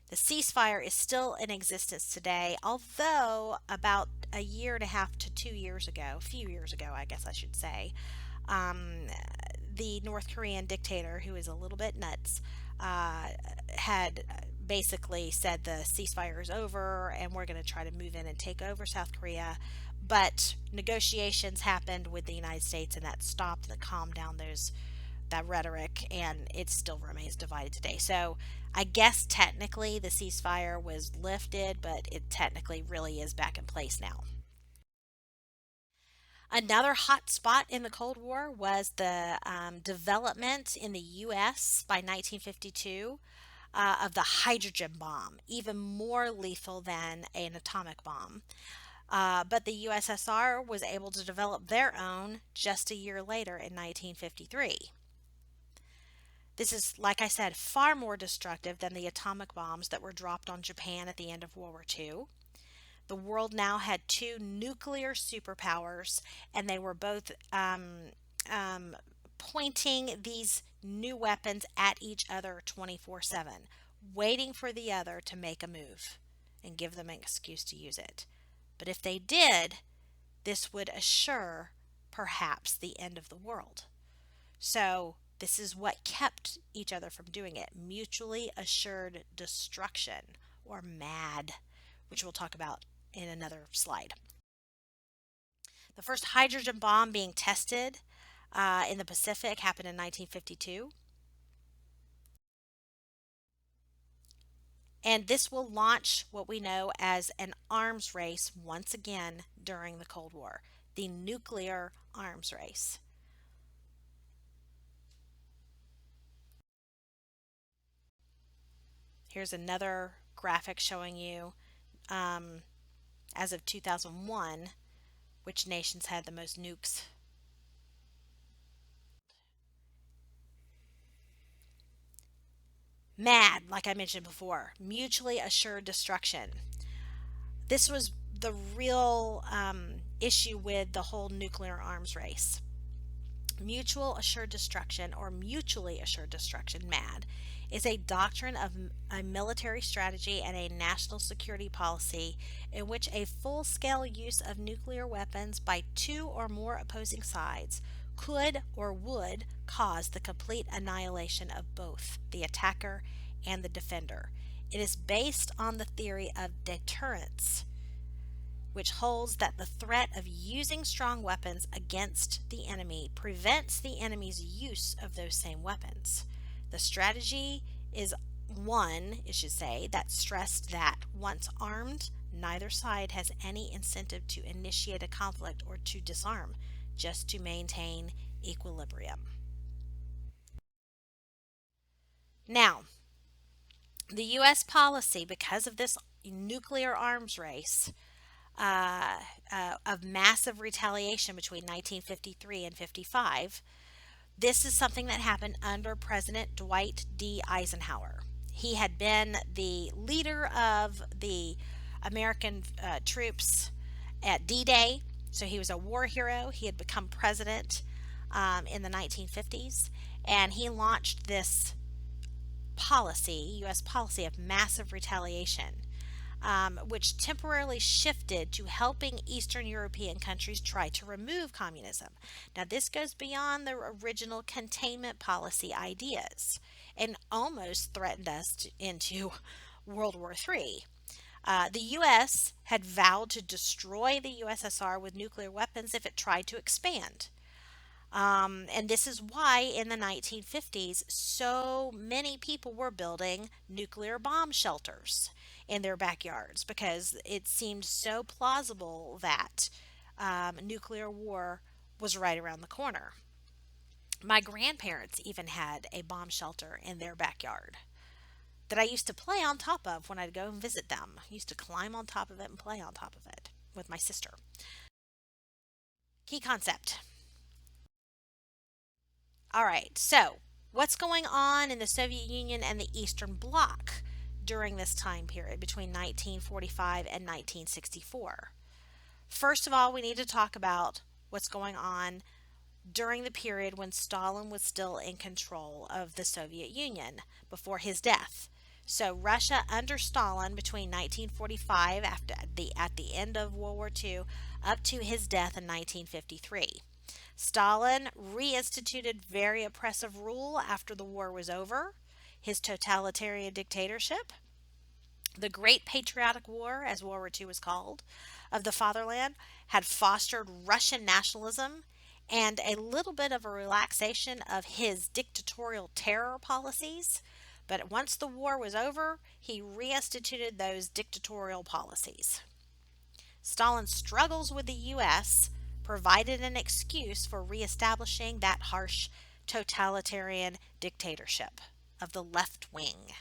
The ceasefire is still in existence today, although about a year and a half to 2 years ago, a few years ago, I guess I should say, the North Korean dictator, who is a little bit nuts, had basically said the ceasefire is over and we're going to try to move in and take over South Korea. But negotiations happened with the United States, and that stopped, that calmed down that rhetoric, and it still remains divided today. So I guess technically the ceasefire was lifted, but it technically really is back in place now. Another hot spot in the Cold War was the development in the U.S. by 1952 of the hydrogen bomb, even more lethal than an atomic bomb. But the USSR was able to develop their own just a year later in 1953. This is, like I said, far more destructive than the atomic bombs that were dropped on Japan at the end of World War II. The world now had two nuclear superpowers, and they were both pointing these new weapons at each other 24/7, waiting for the other to make a move and give them an excuse to use it. But if they did, this would assure perhaps the end of the world. So this is what kept each other from doing it. Mutually assured destruction, or MAD, which we'll talk about in another slide. The first hydrogen bomb being tested in the Pacific happened in 1952. And this will launch what we know as an arms race once again during the Cold War, the nuclear arms race. Here's another graphic showing you, as of 2001, which nations had the most nukes. MAD, like I mentioned before, mutually assured destruction. This was the real issue with the whole nuclear arms race. Mutual assured destruction, or mutually assured destruction, MAD, is a doctrine of a military strategy and a national security policy in which a full-scale use of nuclear weapons by two or more opposing sides could or would cause the complete annihilation of both the attacker and the defender. It is based on the theory of deterrence, which holds that the threat of using strong weapons against the enemy prevents the enemy's use of those same weapons. The strategy is one, it should say, that stressed that once armed, neither side has any incentive to initiate a conflict or to disarm, just to maintain equilibrium. Now, the U.S. policy, because of this nuclear arms race, of massive retaliation between 1953 and 55. This is something that happened under President Dwight D. Eisenhower. He had been the leader of the American troops at D-Day, so he was a war hero. He had become president in the 1950s, and he launched this policy, U.S. policy of massive retaliation, which temporarily shifted to helping Eastern European countries try to remove communism. Now, this goes beyond the original containment policy ideas and almost threatened us into World War III. The U.S. had vowed to destroy the USSR with nuclear weapons if it tried to expand. And this is why in the 1950s, so many people were building nuclear bomb shelters in their backyards because it seemed so plausible that nuclear war was right around the corner. My grandparents even had a bomb shelter in their backyard that I used to play on top of when I'd go and visit them. I used to climb on top of it and play on top of it with my sister. Key concept. All right, so what's going on in the Soviet Union and the Eastern Bloc during this time period between 1945 and 1964? First of all, we need to talk about what's going on during the period when Stalin was still in control of the Soviet Union before his death. So Russia under Stalin between 1945 at the end of World War II up to his death in 1953. Stalin reinstituted very oppressive rule after the war was over, his totalitarian dictatorship. The Great Patriotic War, as World War II was called, of the fatherland had fostered Russian nationalism and a little bit of a relaxation of his dictatorial terror policies. But once the war was over, he reinstituted those dictatorial policies. Stalin's struggles with the U.S. provided an excuse for reestablishing that harsh totalitarian dictatorship of the left wing.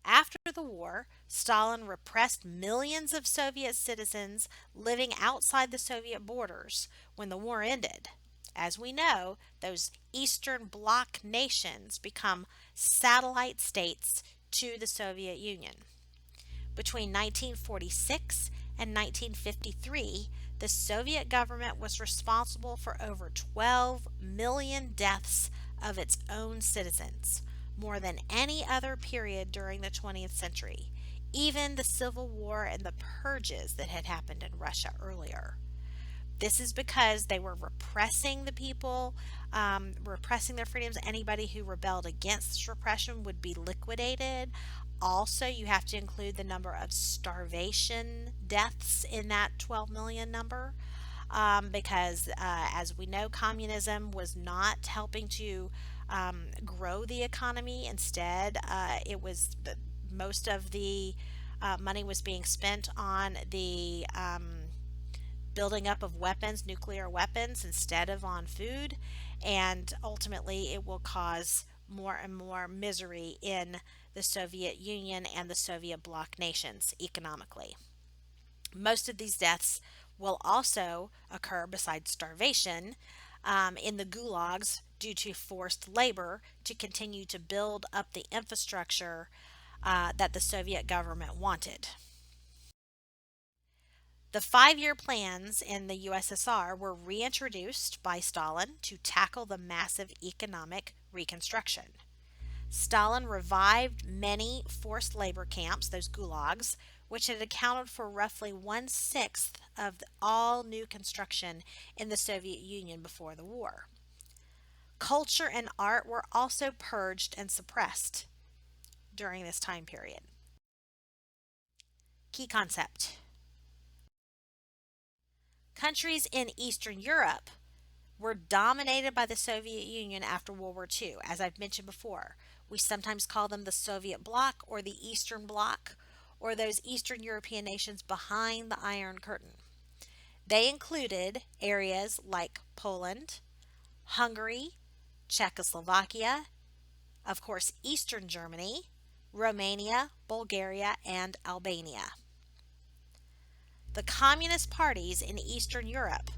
After the war, Stalin repressed millions of Soviet citizens living outside the Soviet borders when the war ended. As we know, those Eastern Bloc nations become satellite states to the Soviet Union. Between 1946 and 1953, the Soviet government was responsible for over 12 million deaths of its own citizens, more than any other period during the 20th century, even the Civil War and the purges that had happened in Russia earlier. This is because they were repressing the people, repressing their freedoms. Anybody who rebelled against this repression would be liquidated. Also, you have to include the number of starvation deaths in that 12 million number, because as we know, communism was not helping to grow the economy. Instead, most of the money was being spent on the building up of weapons, nuclear weapons, instead of on food, and ultimately it will cause more and more misery in the Soviet Union and the Soviet bloc nations economically. Most of these deaths will also occur, besides starvation, in the gulags due to forced labor to continue to build up the infrastructure that the Soviet government wanted. The 5-year plans in the USSR were reintroduced by Stalin to tackle the massive economic reconstruction. Stalin revived many forced labor camps, those gulags, which had accounted for roughly 1/6 of all new construction in the Soviet Union before the war. Culture and art were also purged and suppressed during this time period. Key concept. Countries in Eastern Europe were dominated by the Soviet Union after World War II, as I've mentioned before. We sometimes call them the Soviet Bloc or the Eastern Bloc, or those Eastern European nations behind the Iron Curtain. They included areas like Poland, Hungary, Czechoslovakia, of course, Eastern Germany, Romania, Bulgaria, and Albania. The communist parties in Eastern Europe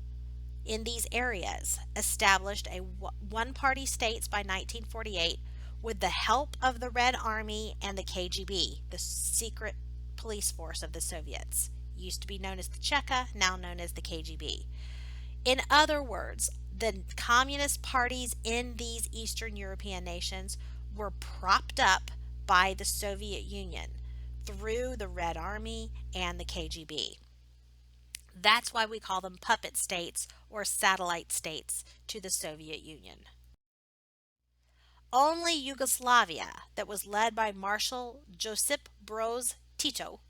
in these areas established a one-party states by 1948 with the help of the Red Army and the KGB, the secret police force of the Soviets. Used to be known as the Cheka, now known as the KGB. In other words, the communist parties in these Eastern European nations were propped up by the Soviet Union through the Red Army and the KGB. That's why we call them puppet states or satellite states to the Soviet Union. Only Yugoslavia, that was led by Marshal Josip Broz Tito,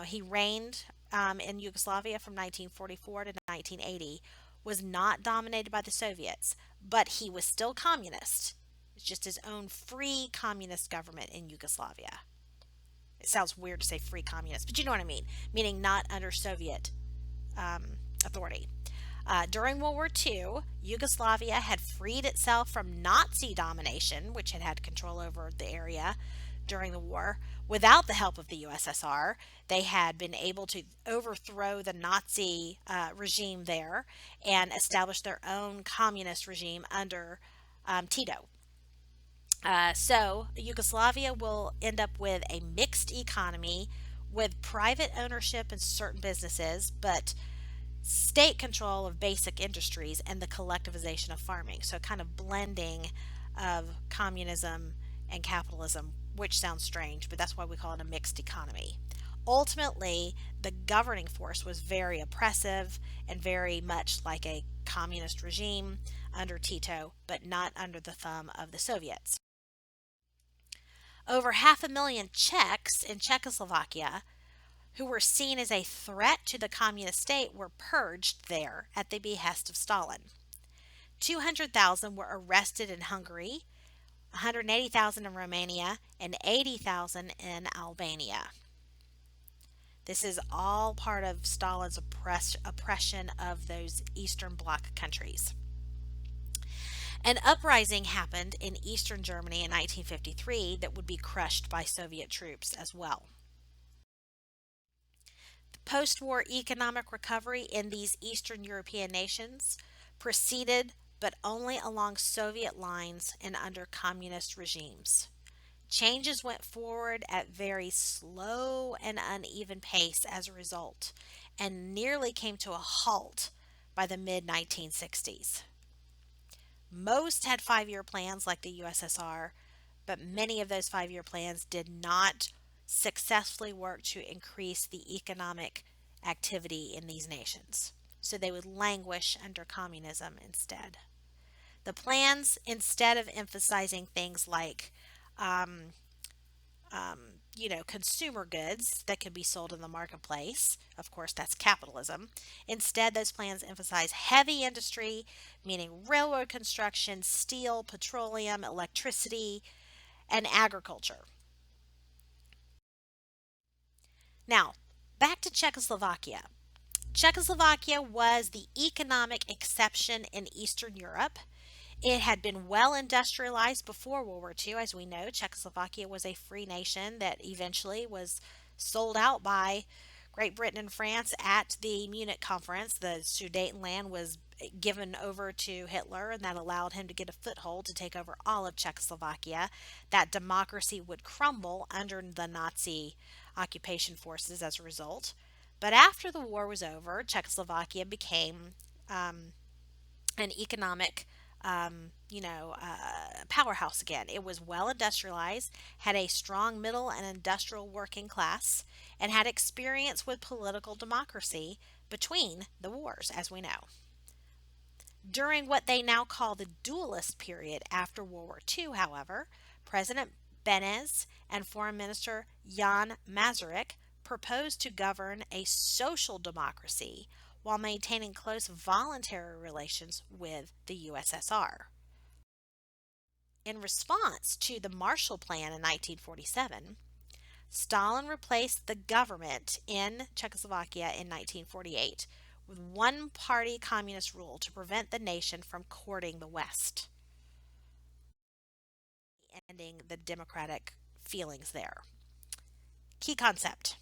he reigned in Yugoslavia from 1944 to 1980, was not dominated by the Soviets, but he was still communist. It's just his own free communist government in Yugoslavia. It sounds weird to say free communist, but you know what I mean, meaning not under Soviet authority. During World War II, Yugoslavia had freed itself from Nazi domination, which had control over the area during the war. Without the help of the USSR, they had been able to overthrow the Nazi regime there and establish their own communist regime under Tito. So Yugoslavia will end up with a mixed economy with private ownership in certain businesses, but state control of basic industries and the collectivization of farming. So kind of blending of communism and capitalism, which sounds strange, but that's why we call it a mixed economy. Ultimately, the governing force was very oppressive and very much like a communist regime under Tito, but not under the thumb of the Soviets. Over 500,000 Czechs in Czechoslovakia who were seen as a threat to the communist state were purged there at the behest of Stalin. 200,000 were arrested in Hungary, 180,000 in Romania, and 80,000 in Albania. This is all part of Stalin's oppression of those Eastern Bloc countries. An uprising happened in Eastern Germany in 1953 that would be crushed by Soviet troops as well. The post-war economic recovery in these Eastern European nations proceeded but only along Soviet lines and under communist regimes. Changes went forward at very slow and uneven pace as a result, and nearly came to a halt by the mid-1960s. Most had 5-year plans like the USSR, but many of those 5-year plans did not successfully work to increase the economic activity in these nations. So they would languish under communism instead. The plans, instead of emphasizing things like consumer goods that could be sold in the marketplace. Of course, that's capitalism. Instead, those plans emphasize heavy industry, meaning railroad construction, steel, petroleum, electricity, and agriculture. Now, back to Czechoslovakia. Czechoslovakia was the economic exception in Eastern Europe. It had been well industrialized before World War II. As we know, Czechoslovakia was a free nation that eventually was sold out by Great Britain and France at the Munich Conference. The Sudetenland was given over to Hitler, and that allowed him to get a foothold to take over all of Czechoslovakia. That democracy would crumble under the Nazi occupation forces as a result. But after the war was over, Czechoslovakia became an economic powerhouse again. It was well industrialized, had a strong middle and industrial working class, and had experience with political democracy between the wars, as we know. During what they now call the dualist period after World War II, however, President Beneš and Foreign Minister Jan Masaryk proposed to govern a social democracy while maintaining close voluntary relations with the USSR. In response to the Marshall Plan in 1947, Stalin replaced the government in Czechoslovakia in 1948 with one party communist rule to prevent the nation from courting the West, ending the democratic feelings there. Key concept.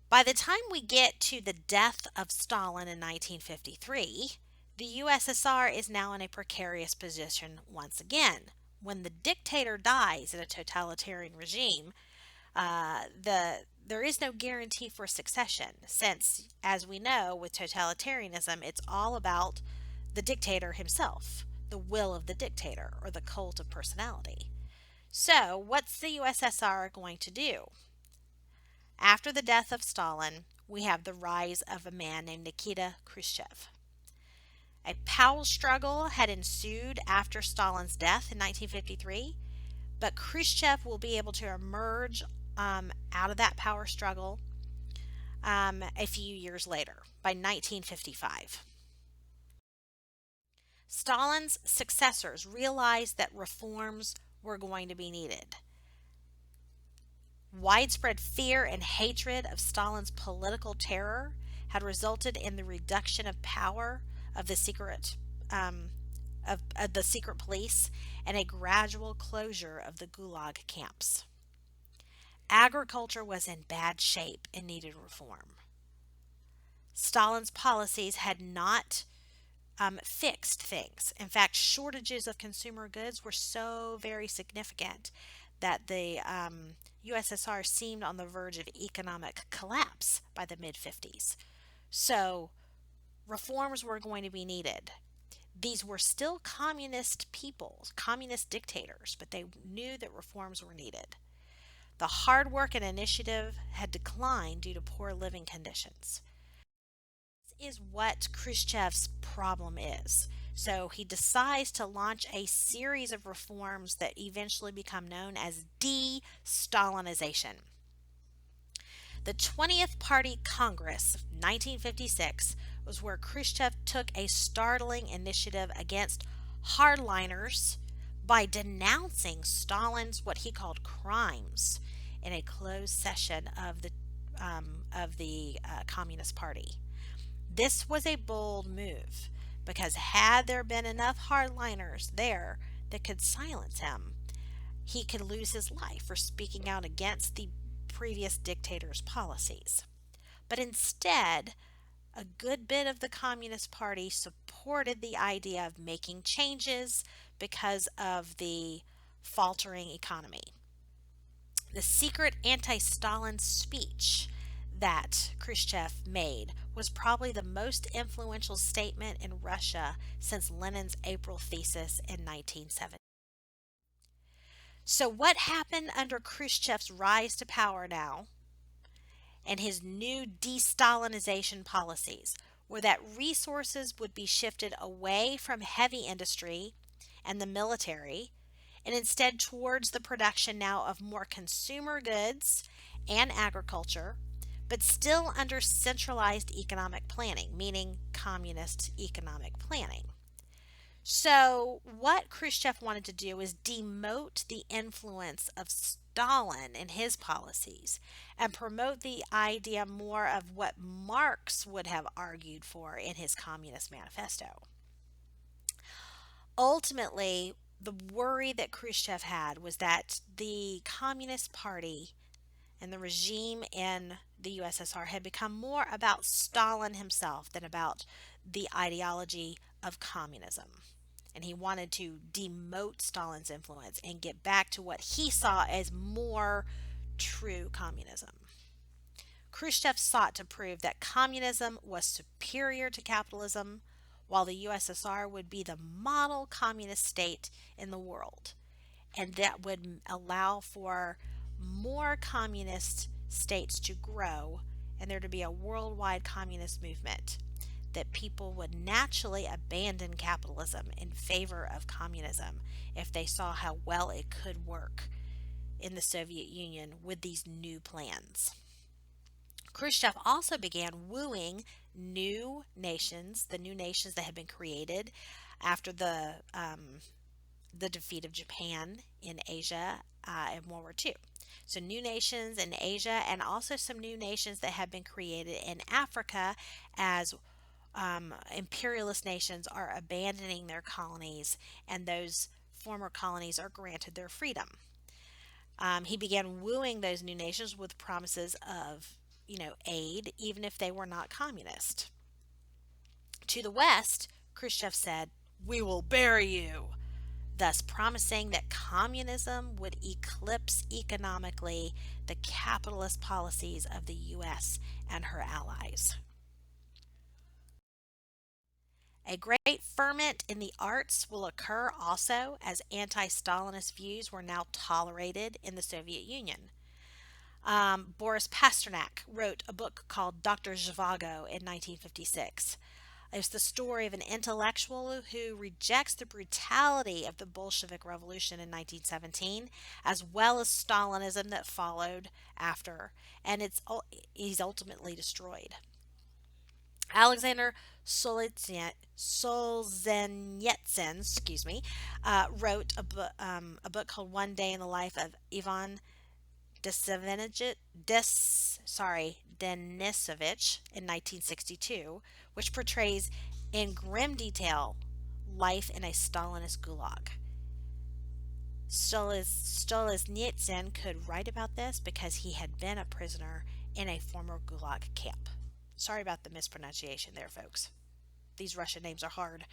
By the time we get to the death of Stalin in 1953, the USSR is now in a precarious position once again. When the dictator dies in a totalitarian regime, there is no guarantee for succession, since, as we know, with totalitarianism, it's all about the dictator himself, the will of the dictator, or the cult of personality. So, what's the USSR going to do? After the death of Stalin, we have the rise of a man named Nikita Khrushchev. A power struggle had ensued after Stalin's death in 1953, but Khrushchev will be able to emerge out of that power struggle a few years later, by 1955. Stalin's successors realized that reforms were going to be needed. Widespread fear and hatred of Stalin's political terror had resulted in the reduction of power of the secret police and a gradual closure of the Gulag camps. Agriculture was in bad shape and needed reform. Stalin's policies had not fixed things. In fact, shortages of consumer goods were so very significant that the USSR seemed on the verge of economic collapse by the mid-50s. So, reforms were going to be needed. These were still communist peoples, communist dictators, but they knew that reforms were needed. The hard work and initiative had declined due to poor living conditions. This is what Khrushchev's problem is. So he decides to launch a series of reforms that eventually become known as De-Stalinization. The 20th Party Congress of 1956 was where Khrushchev took a startling initiative against hardliners by denouncing Stalin's what he called crimes in a closed session of the Communist Party. This was a bold move because had there been enough hardliners there that could silence him, he could lose his life for speaking out against the previous dictator's policies. But instead, a good bit of the Communist Party supported the idea of making changes because of the faltering economy. The secret anti-Stalin speech that Khrushchev made was probably the most influential statement in Russia since Lenin's April thesis in 1970. So what happened under Khrushchev's rise to power now and his new de-Stalinization policies were that resources would be shifted away from heavy industry and the military and instead towards the production now of more consumer goods and agriculture, but still under centralized economic planning, meaning communist economic planning. So what Khrushchev wanted to do is demote the influence of Stalin and his policies and promote the idea more of what Marx would have argued for in his Communist Manifesto. Ultimately, the worry that Khrushchev had was that the Communist Party and the regime in the USSR had become more about Stalin himself than about the ideology of communism. And he wanted to demote Stalin's influence and get back to what he saw as more true communism. Khrushchev sought to prove that communism was superior to capitalism, while the USSR would be the model communist state in the world. And that would allow for more communist states to grow and there to be a worldwide communist movement, that people would naturally abandon capitalism in favor of communism if they saw how well it could work in the Soviet Union with these new plans. Khrushchev also began wooing new nations, the new nations that had been created after the defeat of Japan in Asia in World War II. So new nations in Asia and also some new nations that have been created in Africa as imperialist nations are abandoning their colonies and those former colonies are granted their freedom. He began wooing those new nations with promises of, aid, even if they were not communist. To the West, Khrushchev said, "We will bury you," thus promising that communism would eclipse economically the capitalist policies of the US and her allies. A great ferment in the arts will occur also as anti-Stalinist views were now tolerated in the Soviet Union. Boris Pasternak wrote a book called Dr. Zhivago in 1956. It's the story of an intellectual who rejects the brutality of the Bolshevik Revolution in 1917, as well as Stalinism that followed after, and he's ultimately destroyed. Alexander Solzhenitsyn, wrote a book called One Day in the Life of Ivan Denisovich in 1962, which portrays in grim detail life in a Stalinist gulag. Solzhenitsyn could write about this because he had been a prisoner in a former gulag camp. Sorry about the mispronunciation there, folks. These Russian names are hard.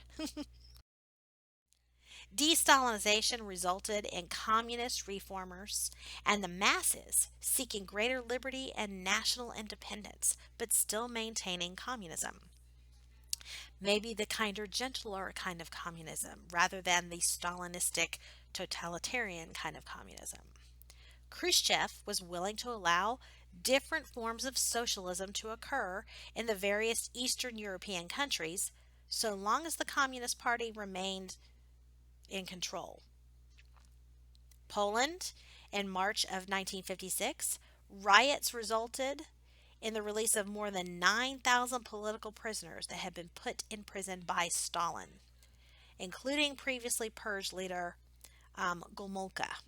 De-Stalinization resulted in communist reformers and the masses seeking greater liberty and national independence, but still maintaining communism. Maybe the kinder, gentler kind of communism rather than the Stalinistic, totalitarian kind of communism. Khrushchev was willing to allow different forms of socialism to occur in the various Eastern European countries so long as the Communist Party remained in control. Poland, in March of 1956, riots resulted in the release of more than 9,000 political prisoners that had been put in prison by Stalin, including previously purged leader Gomulka.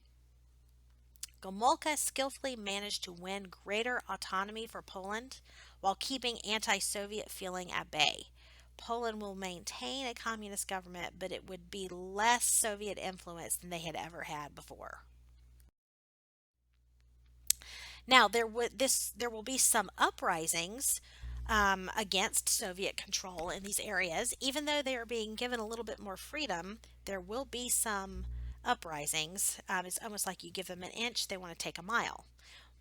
Gomulka skillfully managed to win greater autonomy for Poland while keeping anti-Soviet feeling at bay. Poland will maintain a communist government, but it would be less Soviet influence than they had ever had before. Now, there will be some uprisings against Soviet control in these areas. Even though they are being given a little bit more freedom, there will be some uprisings. It's almost like you give them an inch, they want to take a mile.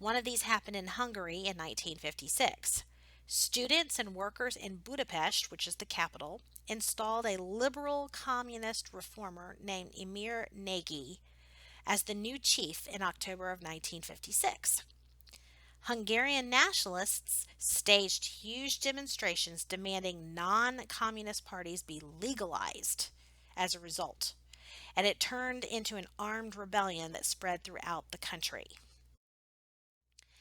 One of these happened in Hungary in 1956. Students and workers in Budapest, which is the capital, installed a liberal communist reformer named Emir Nagy as the new chief in October of 1956. Hungarian nationalists staged huge demonstrations demanding non-communist parties be legalized as a result, and it turned into an armed rebellion that spread throughout the country.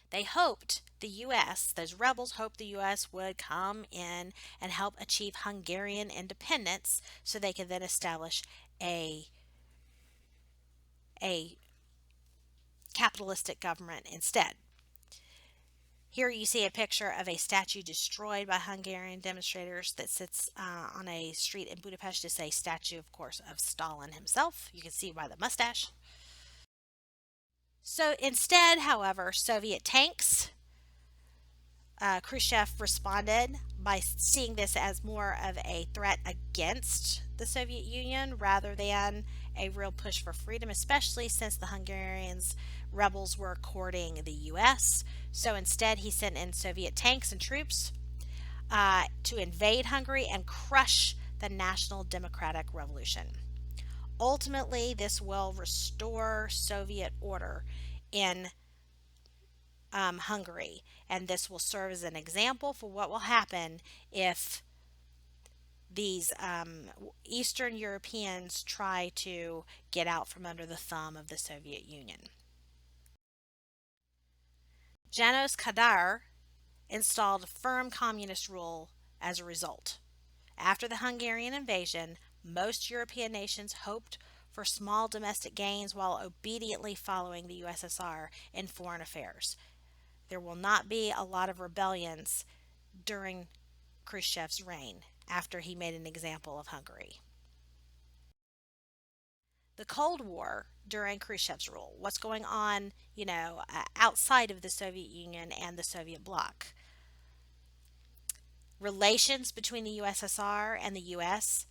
They hoped those rebels hoped the U.S. would come in and help achieve Hungarian independence so they could then establish a capitalistic government instead. Here you see a picture of a statue destroyed by Hungarian demonstrators that sits on a street in Budapest. It's a statue, of course, of Stalin himself. You can see by the mustache. So instead, however, Soviet tanks, Khrushchev responded by seeing this as more of a threat against the Soviet Union rather than a real push for freedom, especially since the Hungarians rebels were courting the U.S. So instead, he sent in Soviet tanks and troops to invade Hungary and crush the National Democratic Revolution. Ultimately, this will restore Soviet order in Hungary, and this will serve as an example for what will happen if these Eastern Europeans try to get out from under the thumb of the Soviet Union. János Kadar installed firm communist rule as a result. After the Hungarian invasion, most European nations hoped for small domestic gains while obediently following the USSR in foreign affairs. There will not be a lot of rebellions during Khrushchev's reign after he made an example of Hungary. The Cold War during Khrushchev's rule, what's going on, outside of the Soviet Union and the Soviet bloc. Relations between the USSR and the US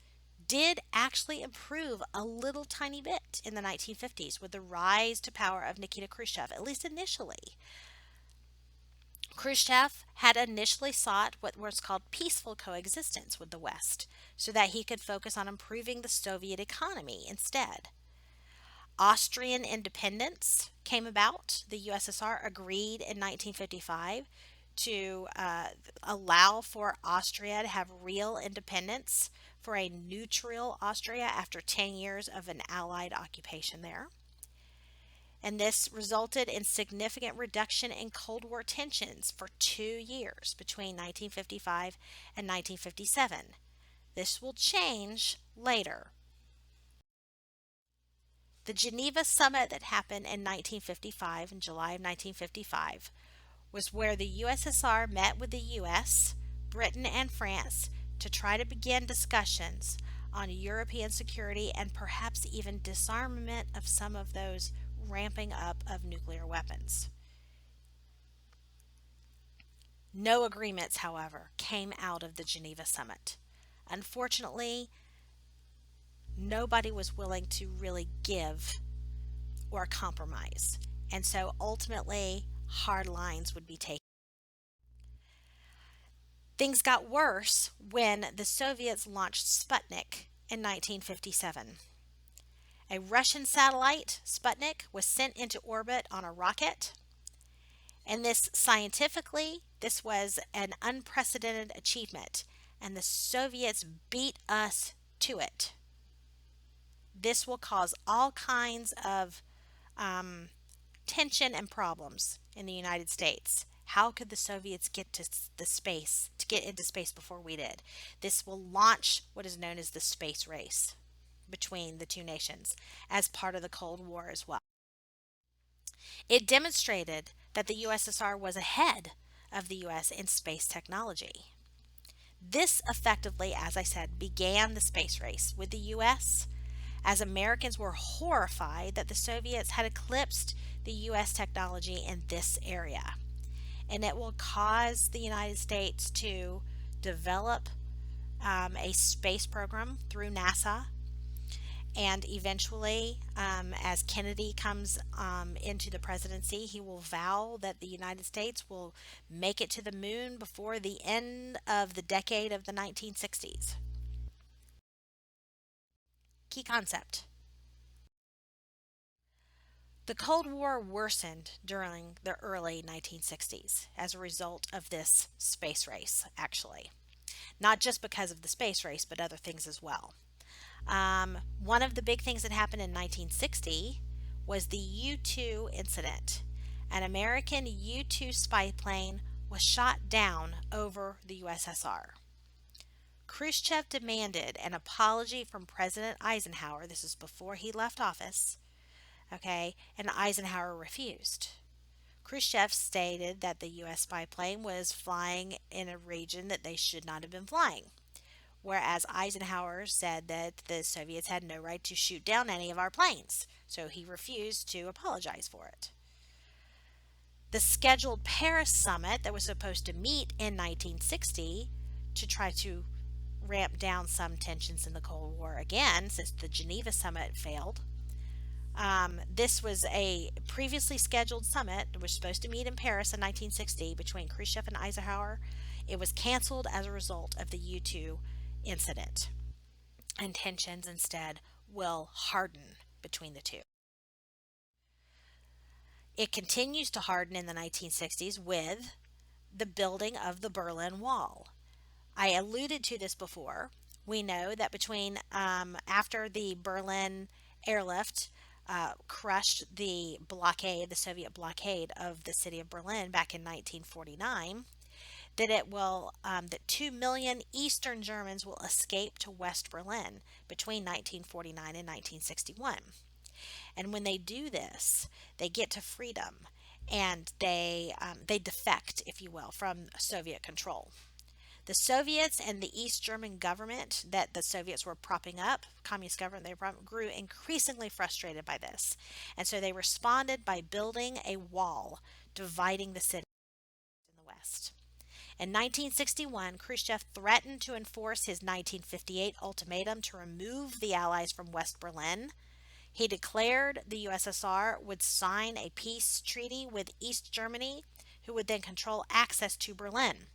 did actually improve a little tiny bit in the 1950s with the rise to power of Nikita Khrushchev, at least initially. Khrushchev had initially sought what was called peaceful coexistence with the West so that he could focus on improving the Soviet economy instead. Austrian independence came about. The USSR agreed in 1955 to allow for Austria to have real independence for a neutral Austria after 10 years of an Allied occupation there. And this resulted in significant reduction in Cold War tensions for 2 years between 1955 and 1957. This will change later. The Geneva summit that happened in 1955, in July of 1955, was where the USSR met with the US, Britain, and France to try to begin discussions on European security and perhaps even disarmament of some of those ramping up of nuclear weapons. No agreements, however, came out of the Geneva summit. Unfortunately, nobody was willing to really give or compromise, and so ultimately hard lines would be taken. Things got worse when the Soviets launched Sputnik in 1957. A Russian satellite, Sputnik, was sent into orbit on a rocket, and this was an unprecedented achievement, and the Soviets beat us to it. This will cause all kinds of tension and problems in the United States. How could the Soviets get into space before we did? This will launch what is known as the space race between the two nations as part of the Cold War as well. It demonstrated that the USSR was ahead of the US in space technology. This effectively, as I said, began the space race with the US, as Americans were horrified that the Soviets had eclipsed the US technology in this area. And it will cause the United States to develop a space program through NASA. And eventually, as Kennedy comes into the presidency, he will vow that the United States will make it to the moon before the end of the decade of the 1960s. Key concept. The Cold War worsened during the early 1960s as a result of this space race, actually. Not just because of the space race, but other things as well. One of the big things that happened in 1960 was the U-2 incident. An American U-2 spy plane was shot down over the USSR. Khrushchev demanded an apology from President Eisenhower. This is before he left office. Okay, and Eisenhower refused. Khrushchev stated that the U.S. spy plane was flying in a region that they should not have been flying, whereas Eisenhower said that the Soviets had no right to shoot down any of our planes, so he refused to apologize for it. The scheduled Paris summit that was supposed to meet in 1960 to try to ramp down some tensions in the Cold War again, since the Geneva summit failed. This was a previously scheduled summit that was supposed to meet in Paris in 1960 between Khrushchev and Eisenhower. It was canceled as a result of the U-2 incident. and tensions instead will harden between the two. It continues to harden in the 1960s with the building of the Berlin Wall. I alluded to this before. We know that between after the Berlin Airlift crushed the blockade, the Soviet blockade of the city of Berlin back in 1949, that 2 million Eastern Germans will escape to West Berlin between 1949 and 1961. And when they do this, they get to freedom and they defect, if you will, from Soviet control. The Soviets and the East German government that the Soviets were propping up, communist government grew increasingly frustrated by this. And so they responded by building a wall dividing the city in the West. In 1961, Khrushchev threatened to enforce his 1958 ultimatum to remove the Allies from West Berlin. He declared the USSR would sign a peace treaty with East Germany, who would then control access to Berlin.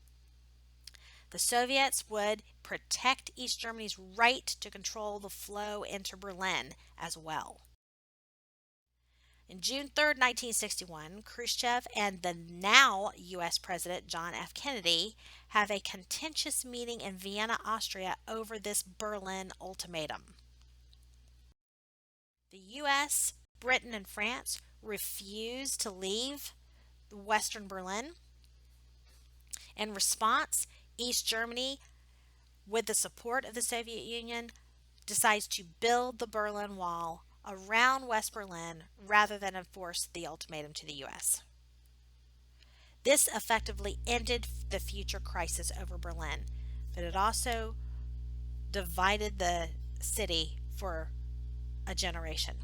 The Soviets would protect East Germany's right to control the flow into Berlin as well. On June 3rd, 1961, Khrushchev and the now U.S. President John F. Kennedy have a contentious meeting in Vienna, Austria over this Berlin ultimatum. The U.S., Britain, and France refuse to leave Western Berlin. In response, East Germany, with the support of the Soviet Union, decides to build the Berlin Wall around West Berlin rather than enforce the ultimatum to the U.S. This effectively ended the future crisis over Berlin, but it also divided the city for a generation.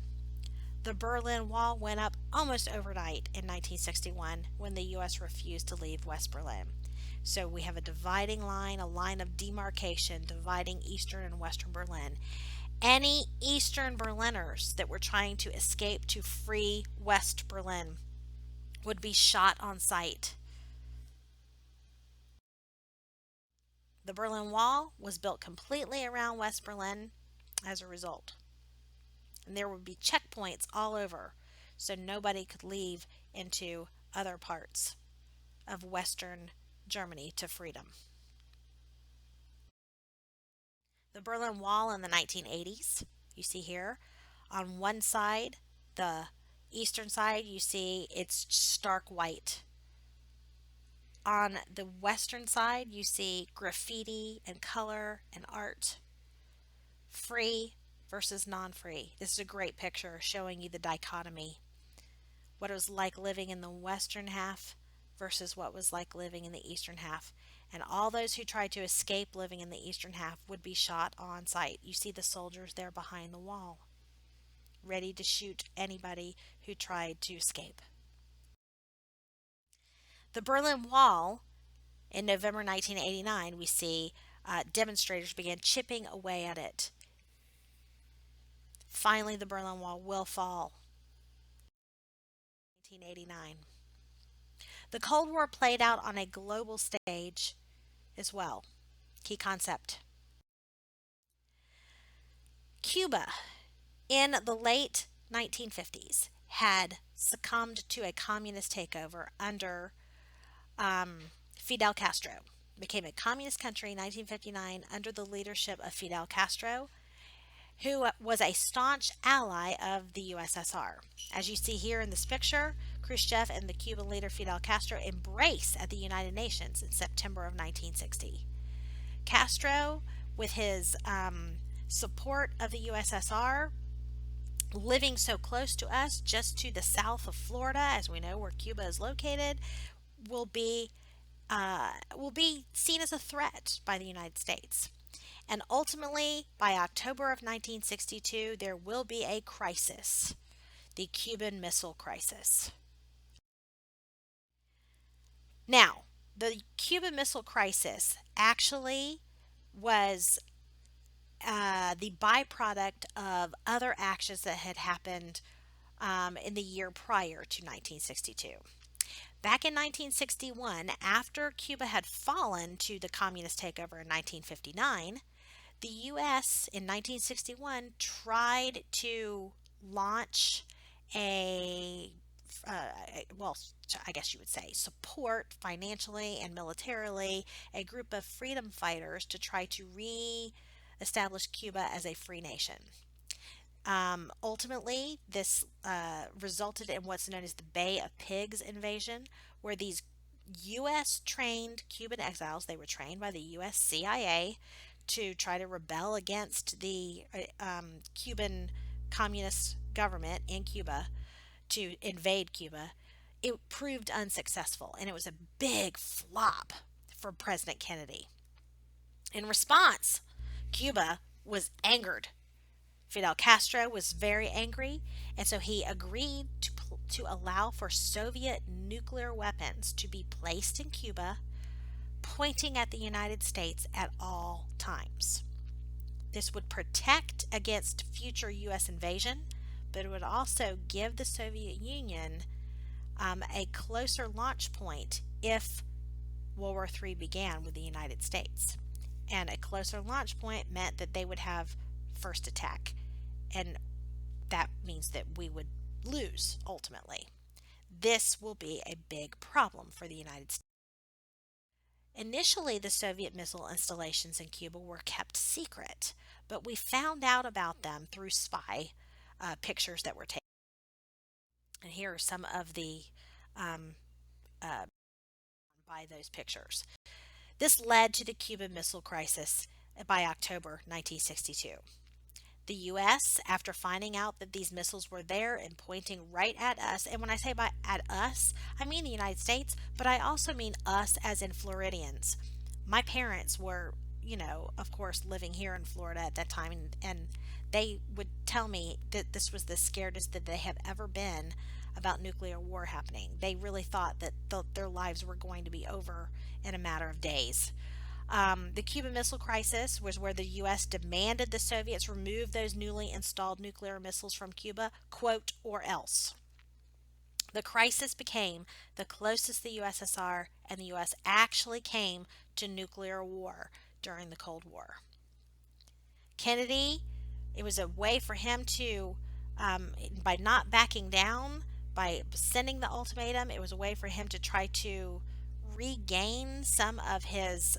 The Berlin Wall went up almost overnight in 1961 when the U.S. refused to leave West Berlin. So we have a dividing line, a line of demarcation dividing Eastern and Western Berlin. Any Eastern Berliners that were trying to escape to free West Berlin would be shot on sight. The Berlin Wall was built completely around West Berlin as a result. And there would be checkpoints all over, so nobody could leave into other parts of Western Germany to freedom. The Berlin Wall in the 1980s, you see here, on one side, the eastern side, you see it's stark white. On the western side, you see graffiti and color and art. Free versus non-free. This is a great picture showing you the dichotomy. What it was like living in the western half versus what was like living in the eastern half. And all those who tried to escape living in the eastern half would be shot on sight. You see the soldiers there behind the wall, ready to shoot anybody who tried to escape. The Berlin Wall, in November 1989, we see demonstrators began chipping away at it. Finally, the Berlin Wall will fall. 1989. The Cold War played out on a global stage as well. Key concept. Cuba, in the late 1950s, had succumbed to a communist takeover under Fidel Castro. It became a communist country in 1959 under the leadership of Fidel Castro, who was a staunch ally of the USSR. As you see here in this picture, Khrushchev and the Cuban leader Fidel Castro embrace at the United Nations in September of 1960. Castro, with his support of the USSR, living so close to us, just to the south of Florida, as we know where Cuba is located, will be seen as a threat by the United States. And ultimately, by October of 1962, there will be a crisis, the Cuban Missile Crisis. Now, the Cuban Missile Crisis actually was the byproduct of other actions that had happened in the year prior to 1962. Back in 1961, after Cuba had fallen to the communist takeover in 1959, The U.S. in 1961 tried to launch a, uh, well, I guess you would say, support financially and militarily a group of freedom fighters to try to re-establish Cuba as a free nation. Ultimately, this resulted in what's known as the Bay of Pigs invasion, where these U.S. trained Cuban exiles, they were trained by the U.S. CIA to try to rebel against the Cuban communist government in Cuba to invade Cuba. It proved unsuccessful, and it was a big flop for President Kennedy. In response, Cuba was angered. Fidel Castro was very angry, and so he agreed to allow for Soviet nuclear weapons to be placed in Cuba, pointing at the United States at all times. This would protect against future U.S. invasion, but it would also give the Soviet Union a closer launch point if World War III began with the United States. And a closer launch point meant that they would have first attack, and that means that we would lose ultimately. This will be a big problem for the United States. Initially, the Soviet missile installations in Cuba were kept secret, but we found out about them through spy pictures that were taken. And here are some of the um, uh, by those pictures. This led to the Cuban Missile Crisis by October 1962. The U.S., after finding out that these missiles were there and pointing right at us, and when I say by at us, I mean the United States, but I also mean us as in Floridians. My parents were, of course, living here in Florida at that time, and they would tell me that this was the scariest that they have ever been about nuclear war happening. They really thought that their lives were going to be over in a matter of days. The Cuban Missile Crisis was where the U.S. demanded the Soviets remove those newly installed nuclear missiles from Cuba, quote, or else. The crisis became the closest the USSR and the U.S. actually came to nuclear war during the Cold War. Kennedy, it was a way for him to, by not backing down, by sending the ultimatum, it was a way for him to try to regain some of his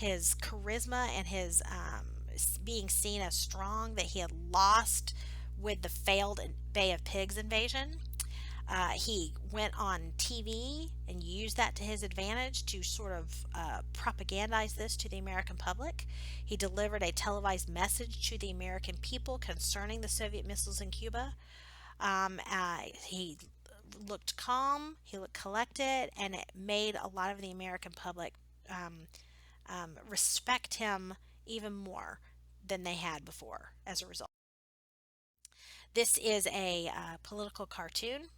charisma and his being seen as strong that he had lost with the failed Bay of Pigs invasion. He went on TV and used that to his advantage to sort of propagandize this to the American public. He delivered a televised message to the American people concerning the Soviet missiles in Cuba. He looked calm, he looked collected, and it made a lot of the American public respect him even more than they had before as a result. This is a political cartoon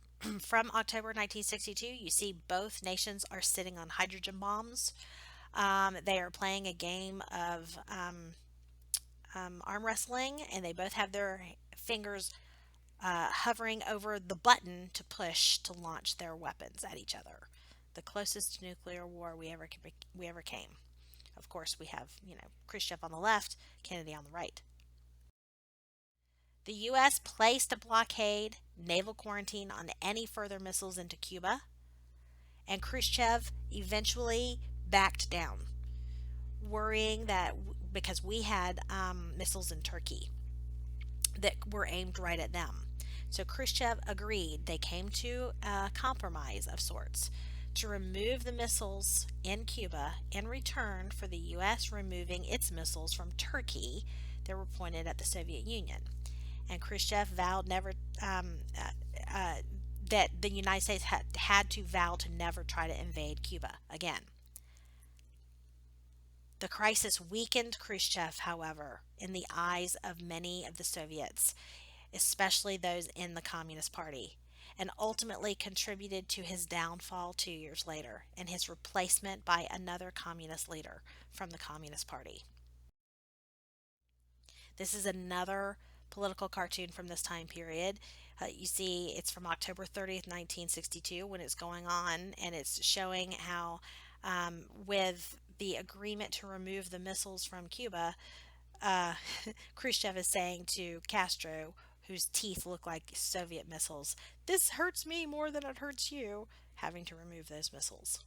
from October 1962. You see both nations are sitting on hydrogen bombs. They are playing a game of arm wrestling, and they both have their fingers hovering over the button to push to launch their weapons at each other. The closest to nuclear war we ever came. Of course, we have Khrushchev on the left, Kennedy on the right. The U.S. placed a blockade, naval quarantine on any further missiles into Cuba, and Khrushchev eventually backed down, worrying that because we had missiles in Turkey that were aimed right at them. So Khrushchev agreed. They came to a compromise of sorts to remove the missiles in Cuba in return for the U.S. removing its missiles from Turkey that were pointed at the Soviet Union. And Khrushchev vowed never that the United States had to vow to never try to invade Cuba again. The crisis weakened Khrushchev, however, in the eyes of many of the Soviets, especially those in the Communist Party, and ultimately contributed to his downfall 2 years later and his replacement by another communist leader from the Communist Party. This is another political cartoon from this time period. You see, it's from October 30th, 1962, when it's going on, and it's showing how, with the agreement to remove the missiles from Cuba, uh, Khrushchev is saying to Castro, whose teeth look like Soviet missiles, "This hurts me more than it hurts you," having to remove those missiles.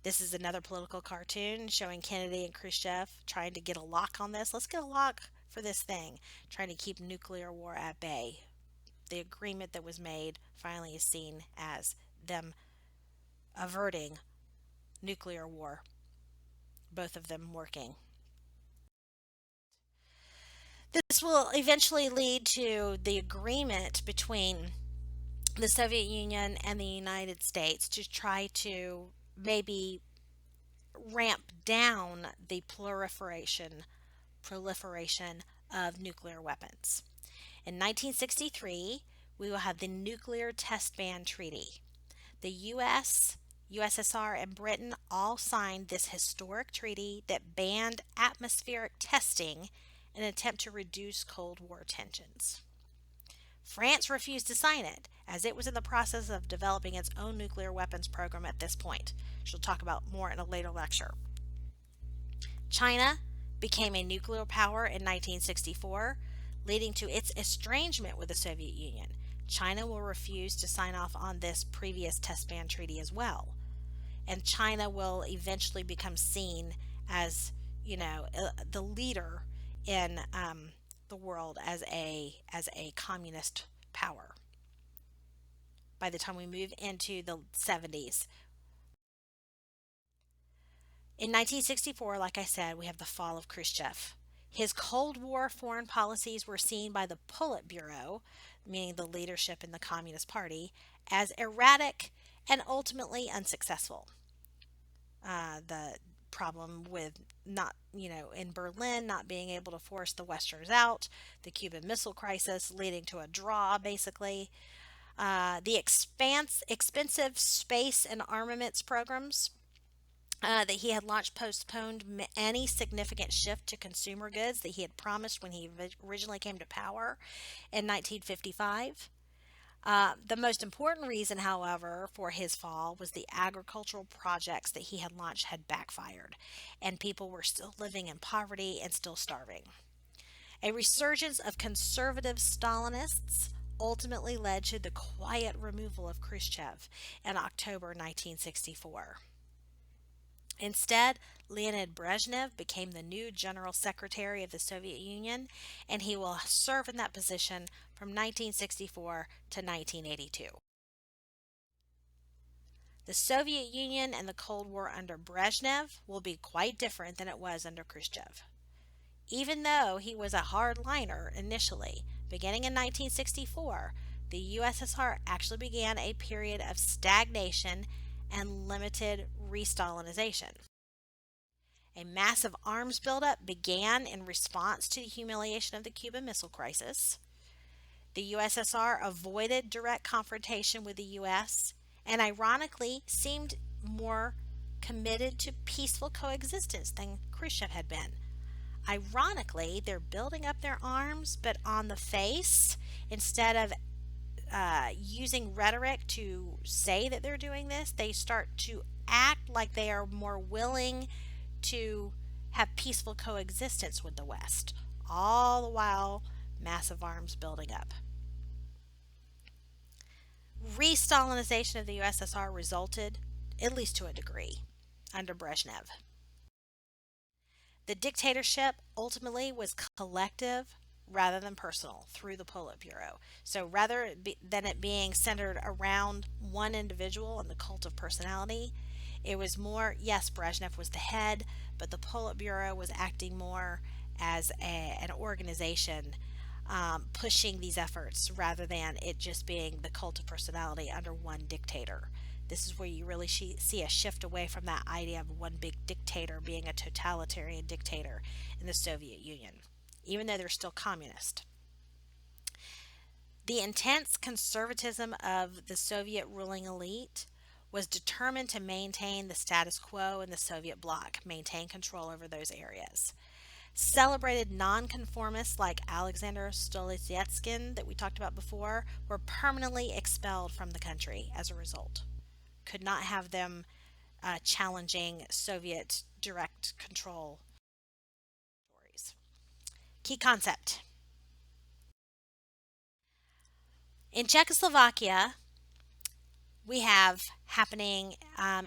This is another political cartoon showing Kennedy and Khrushchev trying to get a lock on this. Let's get a lock for this thing, trying to keep nuclear war at bay. The agreement that was made finally is seen as them averting nuclear war, both of them working. This will eventually lead to the agreement between the Soviet Union and the United States to try to maybe ramp down the proliferation of nuclear weapons. In 1963, we will have the Nuclear Test Ban Treaty. The US, USSR, and Britain all signed this historic treaty that banned atmospheric testing in an attempt to reduce Cold War tensions. France refused to sign it, as it was in the process of developing its own nuclear weapons program at this point. She'll talk about more in a later lecture. China became a nuclear power in 1964, leading to its estrangement with the Soviet Union. China will refuse to sign off on this previous test ban treaty as well. And China will eventually become seen as, the leader in the world as a communist power. By the time we move into the 70s, in 1964, like I said, we have the fall of Khrushchev. His Cold War foreign policies were seen by the Politburo, meaning the leadership in the Communist Party, as erratic and ultimately unsuccessful. The problem with not, in Berlin, not being able to force the Westerners out, the Cuban Missile Crisis leading to a draw, basically. The expensive space and armaments programs that he had launched postponed any significant shift to consumer goods that he had promised when he originally came to power in 1955. The most important reason, however, for his fall was the agricultural projects that he had launched had backfired, and people were still living in poverty and still starving. A resurgence of conservative Stalinists ultimately led to the quiet removal of Khrushchev in October 1964. Instead, Leonid Brezhnev became the new General Secretary of the Soviet Union, and he will serve in that position from 1964 to 1982. The Soviet Union and the Cold War under Brezhnev will be quite different than it was under Khrushchev. Even though he was a hardliner initially, beginning in 1964, the USSR actually began a period of stagnation and limited re-Stalinization. A massive arms buildup began in response to the humiliation of the Cuban Missile Crisis. The USSR avoided direct confrontation with the US and ironically seemed more committed to peaceful coexistence than Khrushchev had been. Ironically, they're building up their arms, but on the face, instead of using rhetoric to say that they're doing this, they start to act like they are more willing to have peaceful coexistence with the West, all the while massive arms building up. Re-Stalinization of the USSR resulted, at least to a degree, under Brezhnev. The dictatorship ultimately was collective rather than personal through the Politburo. So rather than it being centered around one individual and the cult of personality, it was more, yes, Brezhnev was the head, but the Politburo was acting more as an organization pushing these efforts rather than it just being the cult of personality under one dictator. This is where you really see a shift away from that idea of one big dictator being a totalitarian dictator in the Soviet Union, even though they're still communist. The intense conservatism of the Soviet ruling elite was determined to maintain the status quo in the Soviet bloc, maintain control over those areas. Celebrated nonconformists like Alexander Stolitsyn that we talked about before were permanently expelled from the country as a result. could not have them challenging Soviet direct control. Key concept. In Czechoslovakia, we have happening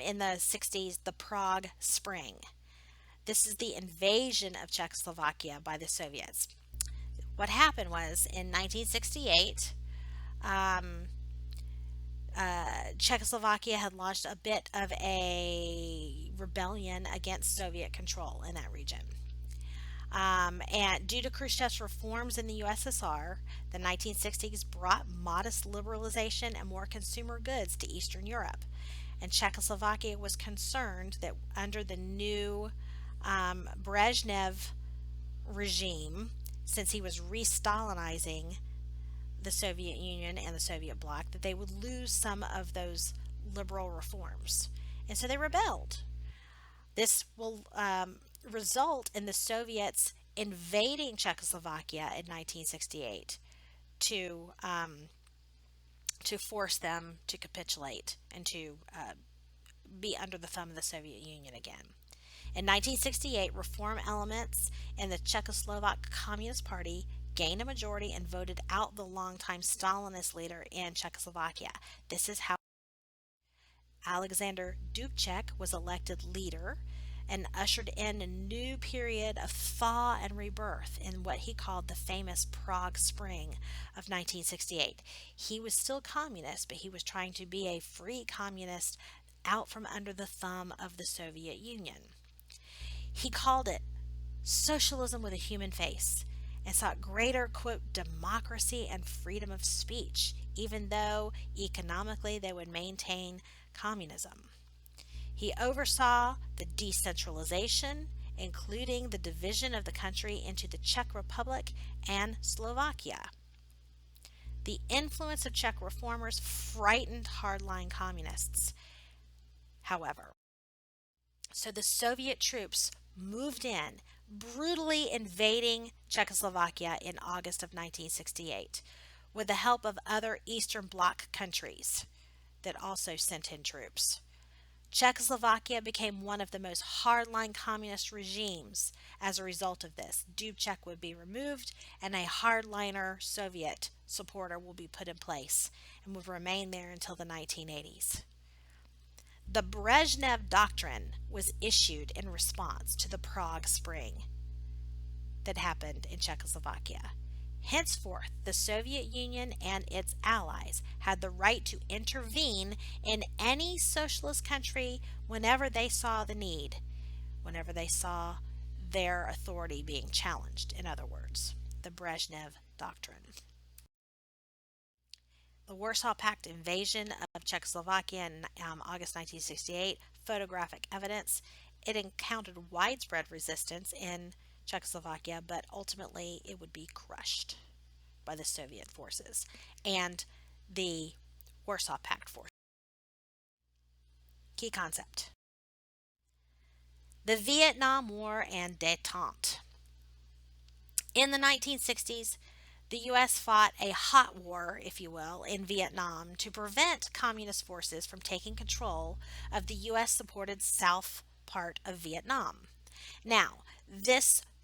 in the 60s the Prague Spring. This is the invasion of Czechoslovakia by the Soviets. What happened was in 1968, Czechoslovakia had launched a bit of a rebellion against Soviet control in that region. And due to Khrushchev's reforms in the USSR, the 1960s brought modest liberalization and more consumer goods to Eastern Europe. And Czechoslovakia was concerned that under the new Brezhnev regime, since he was re-Stalinizing the Soviet Union and the Soviet bloc, that they would lose some of those liberal reforms. And so they rebelled. This will result in the Soviets invading Czechoslovakia in 1968 to force them to capitulate and to be under the thumb of the Soviet Union again. In 1968, reform elements in the Czechoslovak Communist Party gained a majority and voted out the longtime Stalinist leader in Czechoslovakia. This is how Alexander Dubček was elected leader and ushered in a new period of thaw and rebirth in what he called the famous Prague Spring of 1968. He was still communist, but he was trying to be a free communist out from under the thumb of the Soviet Union. He called it socialism with a human face and sought greater, quote, democracy and freedom of speech, even though economically they would maintain communism. He oversaw the decentralization, including the division of the country into the Czech Republic and Slovakia. The influence of Czech reformers frightened hardline communists, however. So the Soviet troops moved in, brutally invading Czechoslovakia in August of 1968, with the help of other Eastern Bloc countries that also sent in troops. Czechoslovakia became one of the most hardline communist regimes as a result of this. Dubček would be removed and a hardliner Soviet supporter will be put in place and would remain there until the 1980s. The Brezhnev Doctrine was issued in response to the Prague Spring that happened in Czechoslovakia. Henceforth, the Soviet Union and its allies had the right to intervene in any socialist country whenever they saw the need, whenever they saw their authority being challenged, in other words, the Brezhnev Doctrine. The Warsaw Pact invasion of Czechoslovakia in August 1968, photographic evidence, it encountered widespread resistance in Czechoslovakia, but ultimately it would be crushed by the Soviet forces and the Warsaw Pact forces. Key concept. The Vietnam War and détente. In the 1960s, the U.S. fought a hot war, if you will, in Vietnam to prevent communist forces from taking control of the U.S.-supported south part of Vietnam. Now,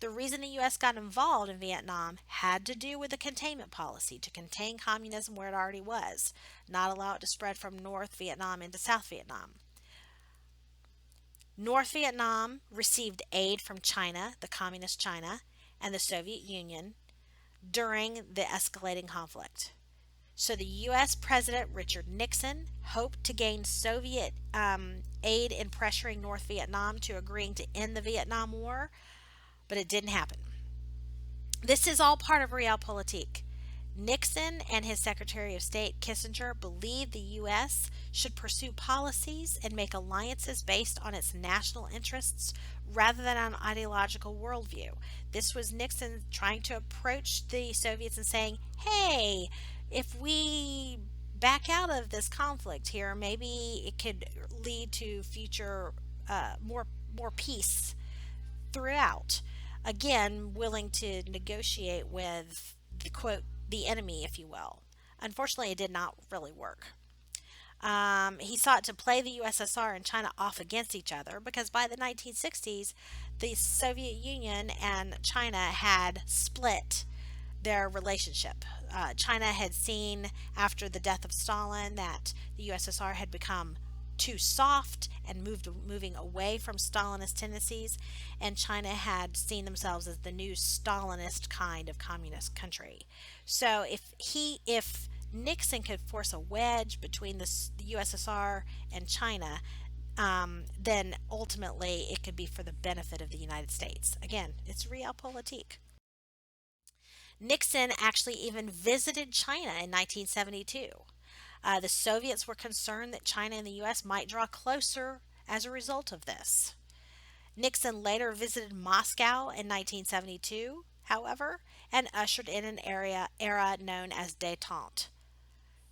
the reason the U.S. got involved in Vietnam had to do with the containment policy to contain communism where it already was, not allow it to spread from North Vietnam into South Vietnam. North Vietnam received aid from China, the Communist China, and the Soviet Union during the escalating conflict. So the U.S. President Richard Nixon hoped to gain Soviet aid in pressuring North Vietnam to agreeing to end the Vietnam War, but it didn't happen. This is all part of realpolitik. Nixon and his Secretary of State Kissinger believed the U.S. should pursue policies and make alliances based on its national interests rather than on ideological worldview. This was Nixon trying to approach the Soviets and saying, hey, if we back out of this conflict here, maybe it could lead to future more peace throughout. Again, willing to negotiate with the quote the enemy, if you will. Unfortunately, it did not really work. He sought to play the USSR and China off against each other because by the 1960s, the Soviet Union and China had split their relationship. China had seen after the death of Stalin that the USSR had become too soft and moving away from Stalinist tendencies, and China had seen themselves as the new Stalinist kind of communist country. So if Nixon could force a wedge between the USSR and China, then ultimately it could be for the benefit of the United States. Again, it's realpolitik. Nixon actually even visited China in 1972. The Soviets were concerned that China and the U.S. might draw closer as a result of this. Nixon later visited Moscow in 1972, however, and ushered in an era known as détente.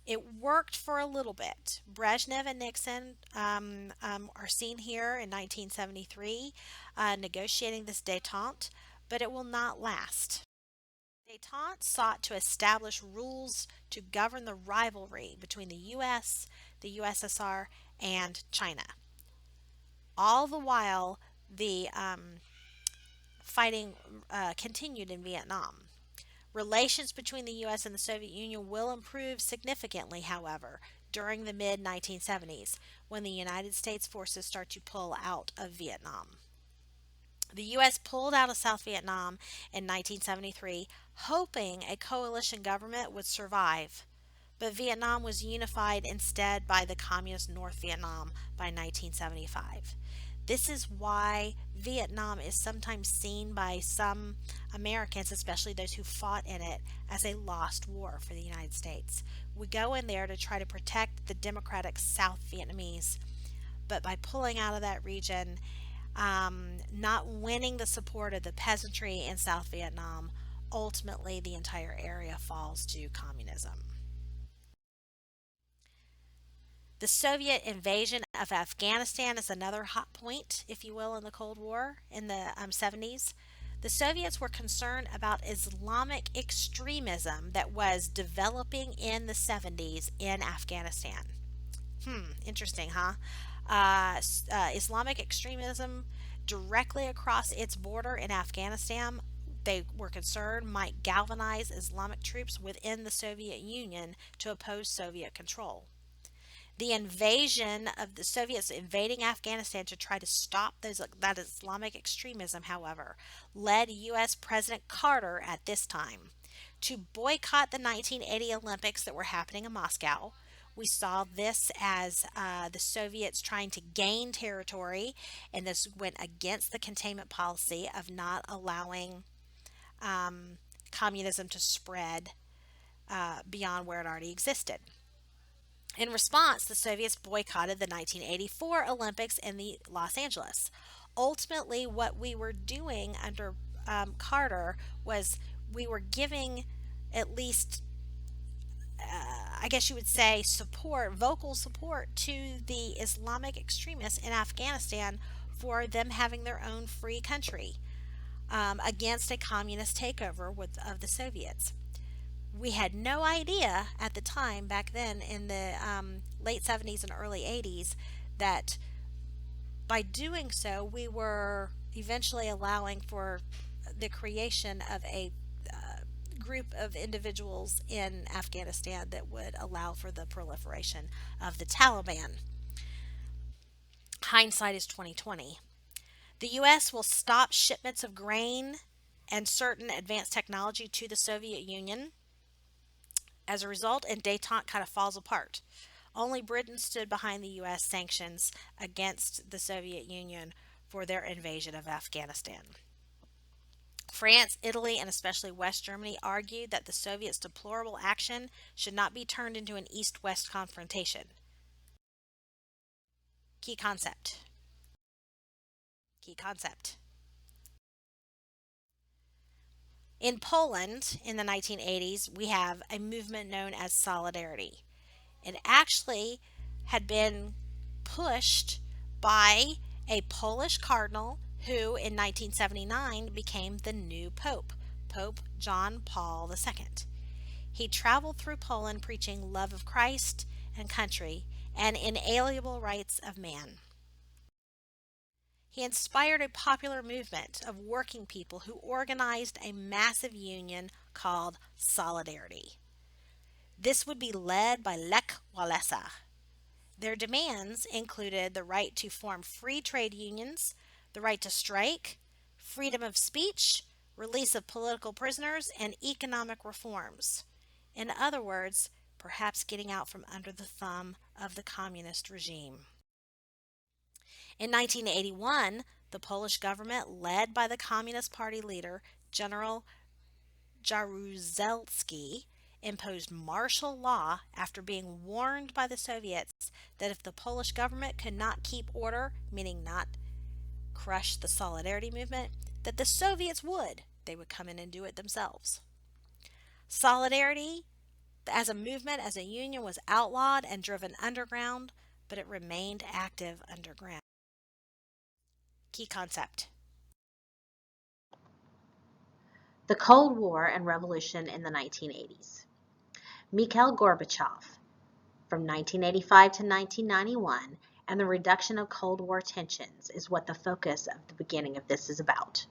It worked for a little bit. Brezhnev and Nixon are seen here in 1973 negotiating this détente, but it will not last. Détente sought to establish rules to govern the rivalry between the U.S., the USSR, and China. All the while, the fighting continued in Vietnam. Relations between the U.S. and the Soviet Union will improve significantly, however, during the mid 1970s when the United States forces start to pull out of Vietnam. The U.S. pulled out of South Vietnam in 1973, hoping a coalition government would survive. But Vietnam was unified instead by the communist North Vietnam by 1975. This is why Vietnam is sometimes seen by some Americans, especially those who fought in it, as a lost war for the United States. We go in there to try to protect the democratic South Vietnamese, but by pulling out of that region, not winning the support of the peasantry in South Vietnam, ultimately the entire area falls to communism. The Soviet invasion of Afghanistan is another hot point, if you will, in the Cold War in the 70s. The Soviets were concerned about Islamic extremism that was developing in the 70s in Afghanistan. Interesting, huh? Islamic extremism directly across its border in Afghanistan, they were concerned might galvanize Islamic troops within the Soviet Union to oppose Soviet control. The invasion of the Soviets invading Afghanistan to try to stop that Islamic extremism, however, led U.S. President Carter at this time to boycott the 1980 Olympics that were happening in Moscow. We saw this as the Soviets trying to gain territory, and this went against the containment policy of not allowing communism to spread beyond where it already existed. In response, the Soviets boycotted the 1984 Olympics in the Los Angeles. Ultimately, what we were doing under Carter was we were giving at least, I guess you would say, support, vocal support to the Islamic extremists in Afghanistan for them having their own free country against a communist takeover of the Soviets. We had no idea at the time, back then in the late 70s and early 80s, that by doing so, we were eventually allowing for the creation of a group of individuals in Afghanistan that would allow for the proliferation of the Taliban. Hindsight is 2020. The U.S. will stop shipments of grain and certain advanced technology to the Soviet Union. As a result, and détente kind of falls apart. Only Britain stood behind the U.S. sanctions against the Soviet Union for their invasion of Afghanistan. France, Italy, and especially West Germany argued that the Soviets' deplorable action should not be turned into an East-West confrontation. Key concept. Key concept. In Poland in the 1980s, we have a movement known as Solidarity. It actually had been pushed by a Polish cardinal who in 1979 became the new pope, Pope John Paul II. He traveled through Poland preaching love of Christ and country and inalienable rights of man. He inspired a popular movement of working people who organized a massive union called Solidarity. This would be led by Lech Walesa. Their demands included the right to form free trade unions, the right to strike, freedom of speech, release of political prisoners, and economic reforms. In other words, perhaps getting out from under the thumb of the communist regime. In 1981, the Polish government, led by the Communist Party leader General Jaruzelski, imposed martial law after being warned by the Soviets that if the Polish government could not keep order, meaning not crush the Solidarity movement, that the Soviets would. They would come in and do it themselves. Solidarity as a movement, as a union, was outlawed and driven underground, but it remained active underground. Key concept: The Cold War and Revolution in the 1980s. Mikhail Gorbachev, from 1985 to 1991, and the reduction of Cold War tensions is what the focus of the beginning of this is about.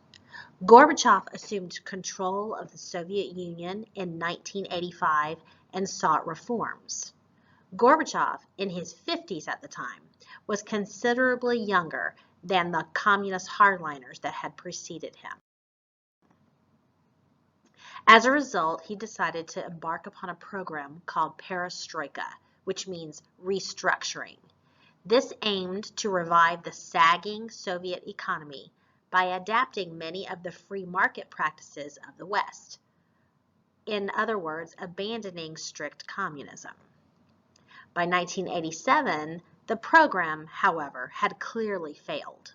Gorbachev assumed control of the Soviet Union in 1985 and sought reforms. Gorbachev, in his 50s at the time, was considerably younger than the communist hardliners that had preceded him. As a result, he decided to embark upon a program called Perestroika, which means restructuring. This aimed to revive the sagging Soviet economy by adapting many of the free market practices of the West. In other words, abandoning strict communism. By 1987, the program, however, had clearly failed.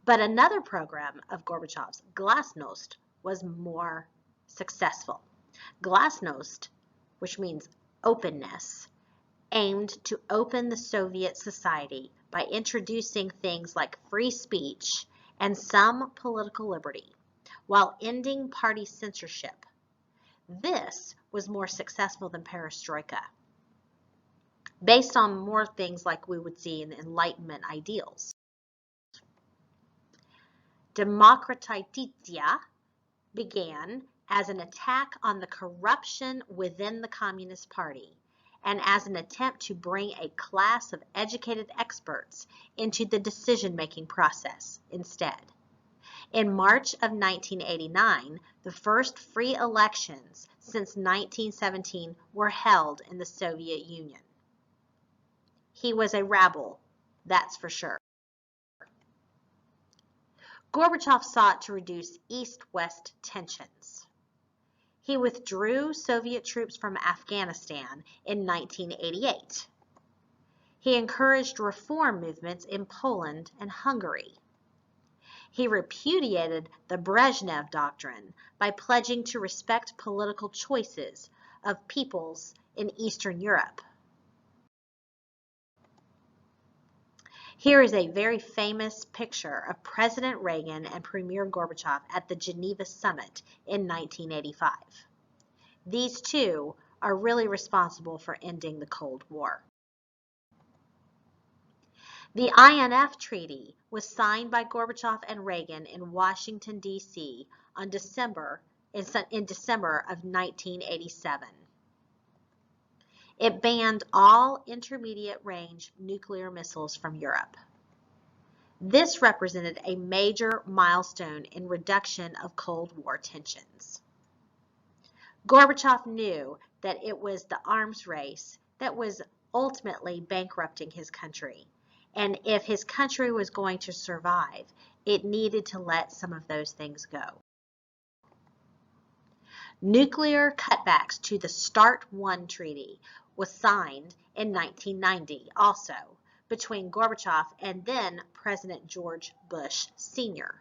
But another program of Gorbachev's, Glasnost, was more successful. Glasnost, which means openness, aimed to open the Soviet society by introducing things like free speech and some political liberty, while ending party censorship. This was more successful than Perestroika, based on more things like we would see in the Enlightenment ideals. Demokratizacja began as an attack on the corruption within the Communist Party and as an attempt to bring a class of educated experts into the decision-making process instead. In March of 1989, the first free elections since 1917 were held in the Soviet Union. He was a rabble, that's for sure. Gorbachev sought to reduce East-West tensions. He withdrew Soviet troops from Afghanistan in 1988. He encouraged reform movements in Poland and Hungary. He repudiated the Brezhnev Doctrine by pledging to respect political choices of peoples in Eastern Europe. Here is a very famous picture of President Reagan and Premier Gorbachev at the Geneva Summit in 1985. These two are really responsible for ending the Cold War. The INF Treaty was signed by Gorbachev and Reagan in Washington, D.C. in December of 1987. It banned all intermediate-range nuclear missiles from Europe. This represented a major milestone in reduction of Cold War tensions. Gorbachev knew that it was the arms race that was ultimately bankrupting his country, and if his country was going to survive, it needed to let some of those things go. Nuclear cutbacks to the START I Treaty was signed in 1990 also between Gorbachev and then President George Bush Sr.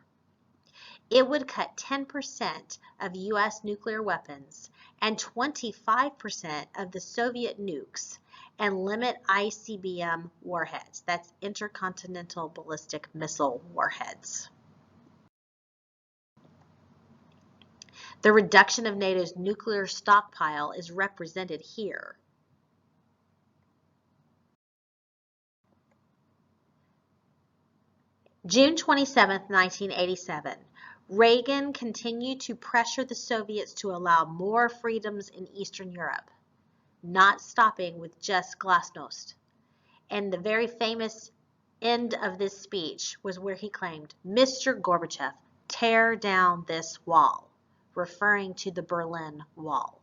It would cut 10% of U.S. nuclear weapons and 25% of the Soviet nukes and limit ICBM warheads, that's intercontinental ballistic missile warheads. The reduction of NATO's nuclear stockpile is represented here. June 27, 1987, Reagan continued to pressure the Soviets to allow more freedoms in Eastern Europe, not stopping with just glasnost. And the very famous end of this speech was where he claimed, "Mr. Gorbachev, tear down this wall," referring to the Berlin Wall.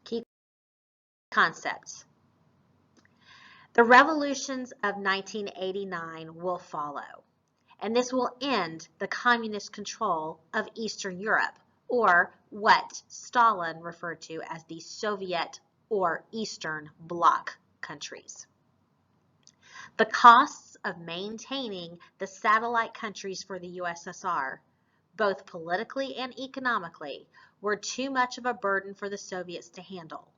Key concepts. The revolutions of 1989 will follow, and this will end the communist control of Eastern Europe, or what Stalin referred to as the Soviet or Eastern Bloc countries. The costs of maintaining the satellite countries for the USSR, both politically and economically, were too much of a burden for the Soviets to handle.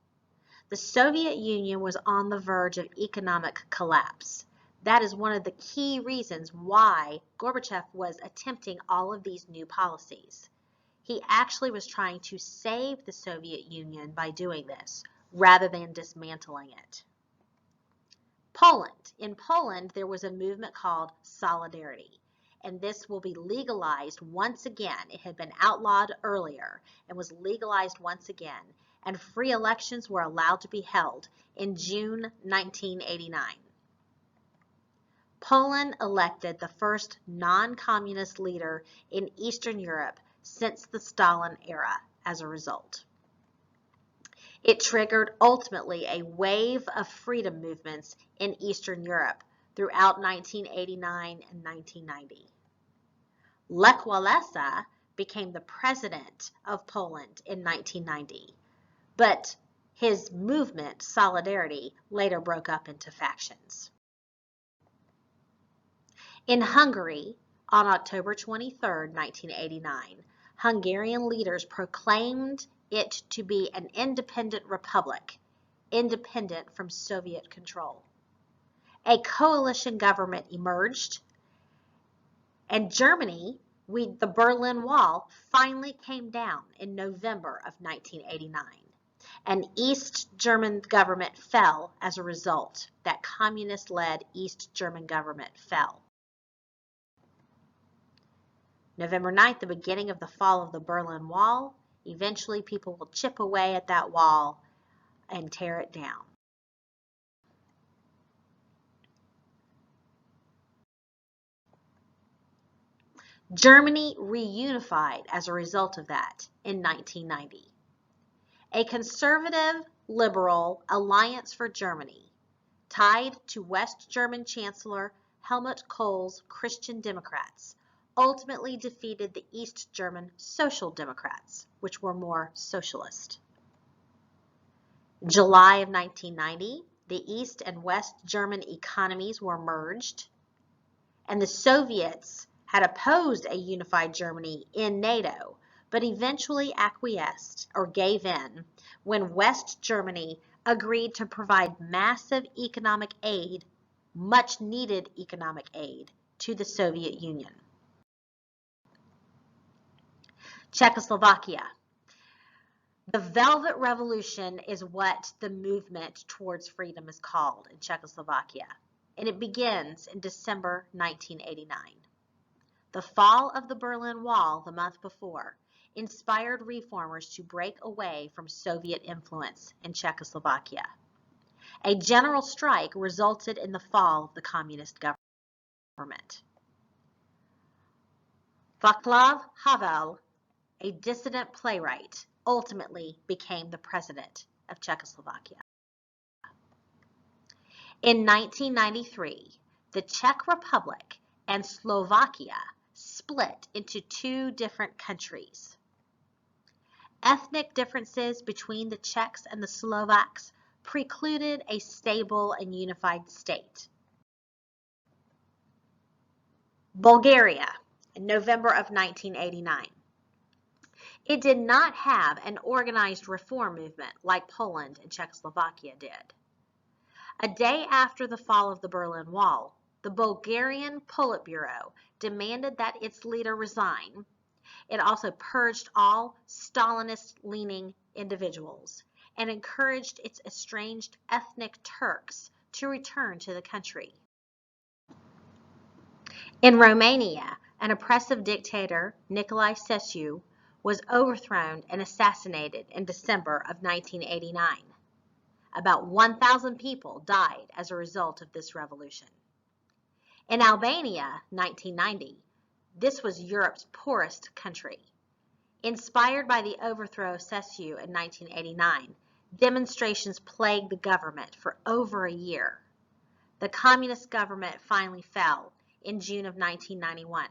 The Soviet Union was on the verge of economic collapse. That is one of the key reasons why Gorbachev was attempting all of these new policies. He actually was trying to save the Soviet Union by doing this, rather than dismantling it. Poland. In Poland, there was a movement called Solidarity, and this will be legalized once again. It had been outlawed earlier and was legalized once again, and free elections were allowed to be held in June 1989. Poland elected the first non-communist leader in Eastern Europe since the Stalin era as a result. It triggered ultimately a wave of freedom movements in Eastern Europe throughout 1989 and 1990. Lech Walesa became the president of Poland in 1990, but his movement, Solidarity, later broke up into factions. In Hungary, on October 23, 1989, Hungarian leaders proclaimed it to be an independent republic, independent from Soviet control. A coalition government emerged, and Germany, the Berlin Wall, finally came down in November of 1989. An East German government fell as a result. That communist-led East German government fell. November 9th, the beginning of the fall of the Berlin Wall. Eventually, people will chip away at that wall and tear it down. Germany reunified as a result of that in 1990. A conservative, liberal alliance for Germany, tied to West German Chancellor Helmut Kohl's Christian Democrats, ultimately defeated the East German Social Democrats, which were more socialist. July of 1990, the East and West German economies were merged, and the Soviets had opposed a unified Germany in NATO, but eventually acquiesced or gave in when West Germany agreed to provide massive economic aid, much needed economic aid, to the Soviet Union. Czechoslovakia. The Velvet Revolution is what the movement towards freedom is called in Czechoslovakia, and it begins in December 1989. The fall of the Berlin Wall the month before inspired reformers to break away from Soviet influence in Czechoslovakia. A general strike resulted in the fall of the communist government. Václav Havel, a dissident playwright, ultimately became the president of Czechoslovakia. In 1993, the Czech Republic and Slovakia split into two different countries. Ethnic differences between the Czechs and the Slovaks precluded a stable and unified state. Bulgaria, in November of 1989. It did not have an organized reform movement like Poland and Czechoslovakia did. A day after the fall of the Berlin Wall, the Bulgarian Politburo demanded that its leader resign. It also purged all Stalinist-leaning individuals and encouraged its estranged ethnic Turks to return to the country. In Romania, an oppressive dictator, Nicolae Ceausescu, was overthrown and assassinated in December of 1989. About 1,000 people died as a result of this revolution. In Albania, 1990, this was Europe's poorest country. Inspired by the overthrow of Ceausescu in 1989, demonstrations plagued the government for over a year. The communist government finally fell in June of 1991.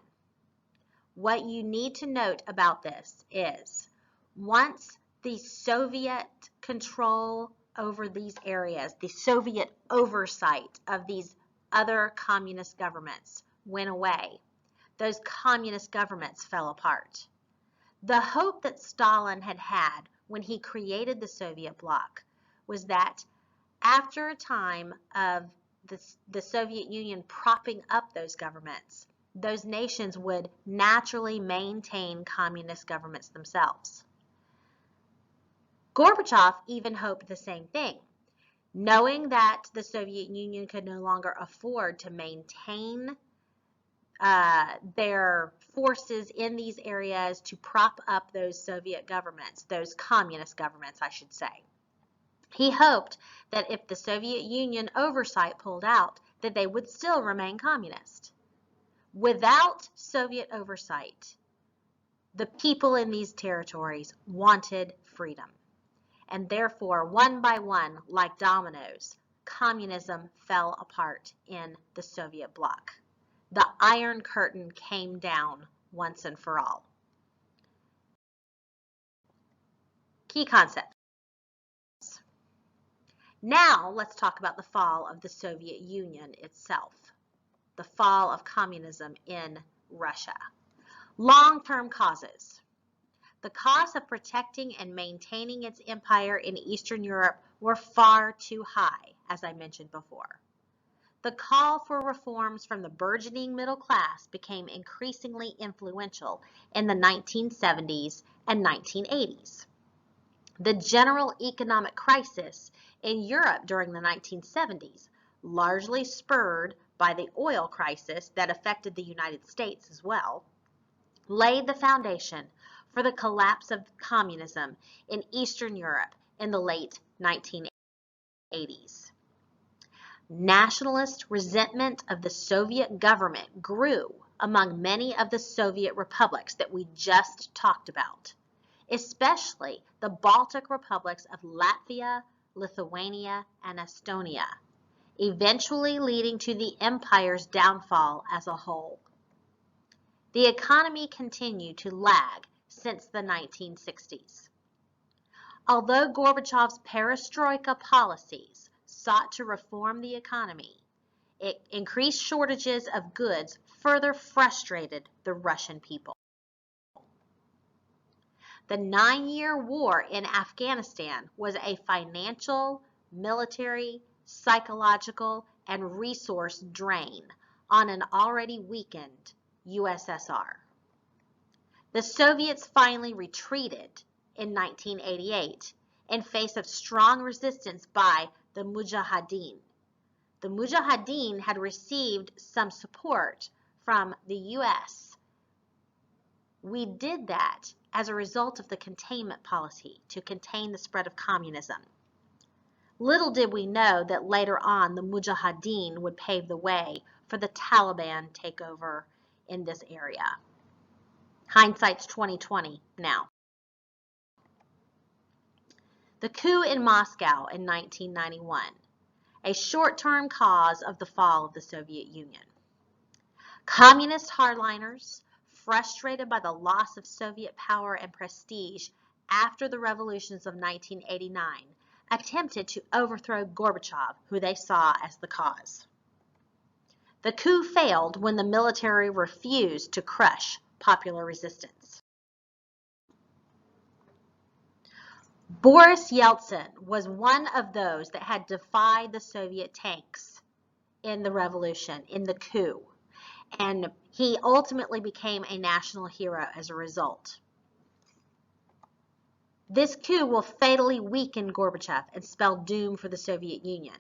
What you need to note about this is, once the Soviet control over these areas, the Soviet oversight of these other communist governments went away, those communist governments fell apart. The hope that Stalin had when he created the Soviet bloc was that after a time of the Soviet Union propping up those governments, those nations would naturally maintain communist governments themselves. Gorbachev even hoped the same thing, knowing that the Soviet Union could no longer afford to maintain their forces in these areas to prop up those Soviet governments, those communist governments, I should say. He hoped that if the Soviet Union oversight pulled out, that they would still remain communist. Without Soviet oversight, the people in these territories wanted freedom. And therefore, one by one, like dominoes, communism fell apart in the Soviet bloc. The Iron Curtain came down once and for all. Key concepts. Now let's talk about the fall of the Soviet Union itself, the fall of communism in Russia. Long-term causes. The costs of protecting and maintaining its empire in Eastern Europe were far too high, as I mentioned before. The call for reforms from the burgeoning middle class became increasingly influential in the 1970s and 1980s. The general economic crisis in Europe during the 1970s, largely spurred by the oil crisis that affected the United States as well, laid the foundation for the collapse of communism in Eastern Europe in the late 1980s. Nationalist resentment of the Soviet government grew among many of the Soviet republics that we just talked about, especially the Baltic republics of Latvia, Lithuania, and Estonia, eventually leading to the empire's downfall as a whole. The economy continued to lag since the 1960s. Although Gorbachev's perestroika policies sought to reform the economy, increased shortages of goods further frustrated the Russian people. The 9-year war in Afghanistan was a financial, military, psychological, and resource drain on an already weakened USSR. The Soviets finally retreated in 1988 in face of strong resistance by the Mujahideen. The Mujahideen had received some support from the U.S. We did that as a result of the containment policy to contain the spread of communism. Little did we know that later on the Mujahideen would pave the way for the Taliban takeover in this area. Hindsight's 20/20 now. The coup in Moscow in 1991, a short-term cause of the fall of the Soviet Union. Communist hardliners, frustrated by the loss of Soviet power and prestige after the revolutions of 1989, attempted to overthrow Gorbachev, who they saw as the cause. The coup failed when the military refused to crush popular resistance. Boris Yeltsin was one of those that had defied the Soviet tanks in the revolution, in the coup, and he ultimately became a national hero as a result. This coup will fatally weaken Gorbachev and spell doom for the Soviet Union,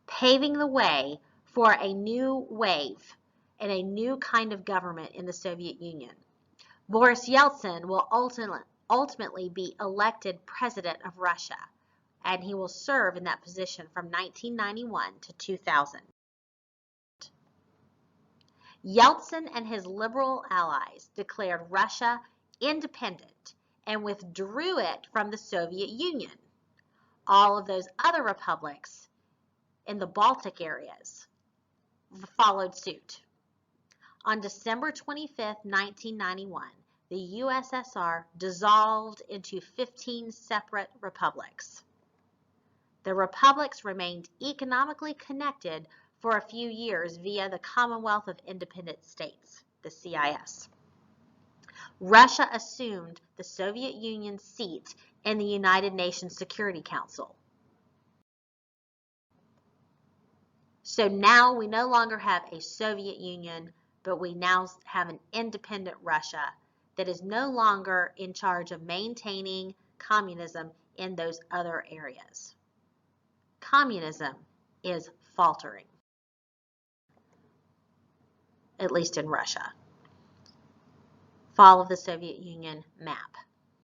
paving the way for a new wave, and a new kind of government in the Soviet Union. Boris Yeltsin will ultimately be elected president of Russia, and he will serve in that position from 1991 to 2000. Yeltsin and his liberal allies declared Russia independent and withdrew it from the Soviet Union. All of those other republics in the Baltic areas followed suit. On December 25, 1991, the USSR dissolved into 15 separate republics. The republics remained economically connected for a few years via the Commonwealth of Independent States, the CIS. Russia assumed the Soviet Union's seat in the United Nations Security Council. So now we no longer have a Soviet Union, but we now have an independent Russia that is no longer in charge of maintaining communism in those other areas. Communism is faltering, at least in Russia. Fall of the Soviet Union map.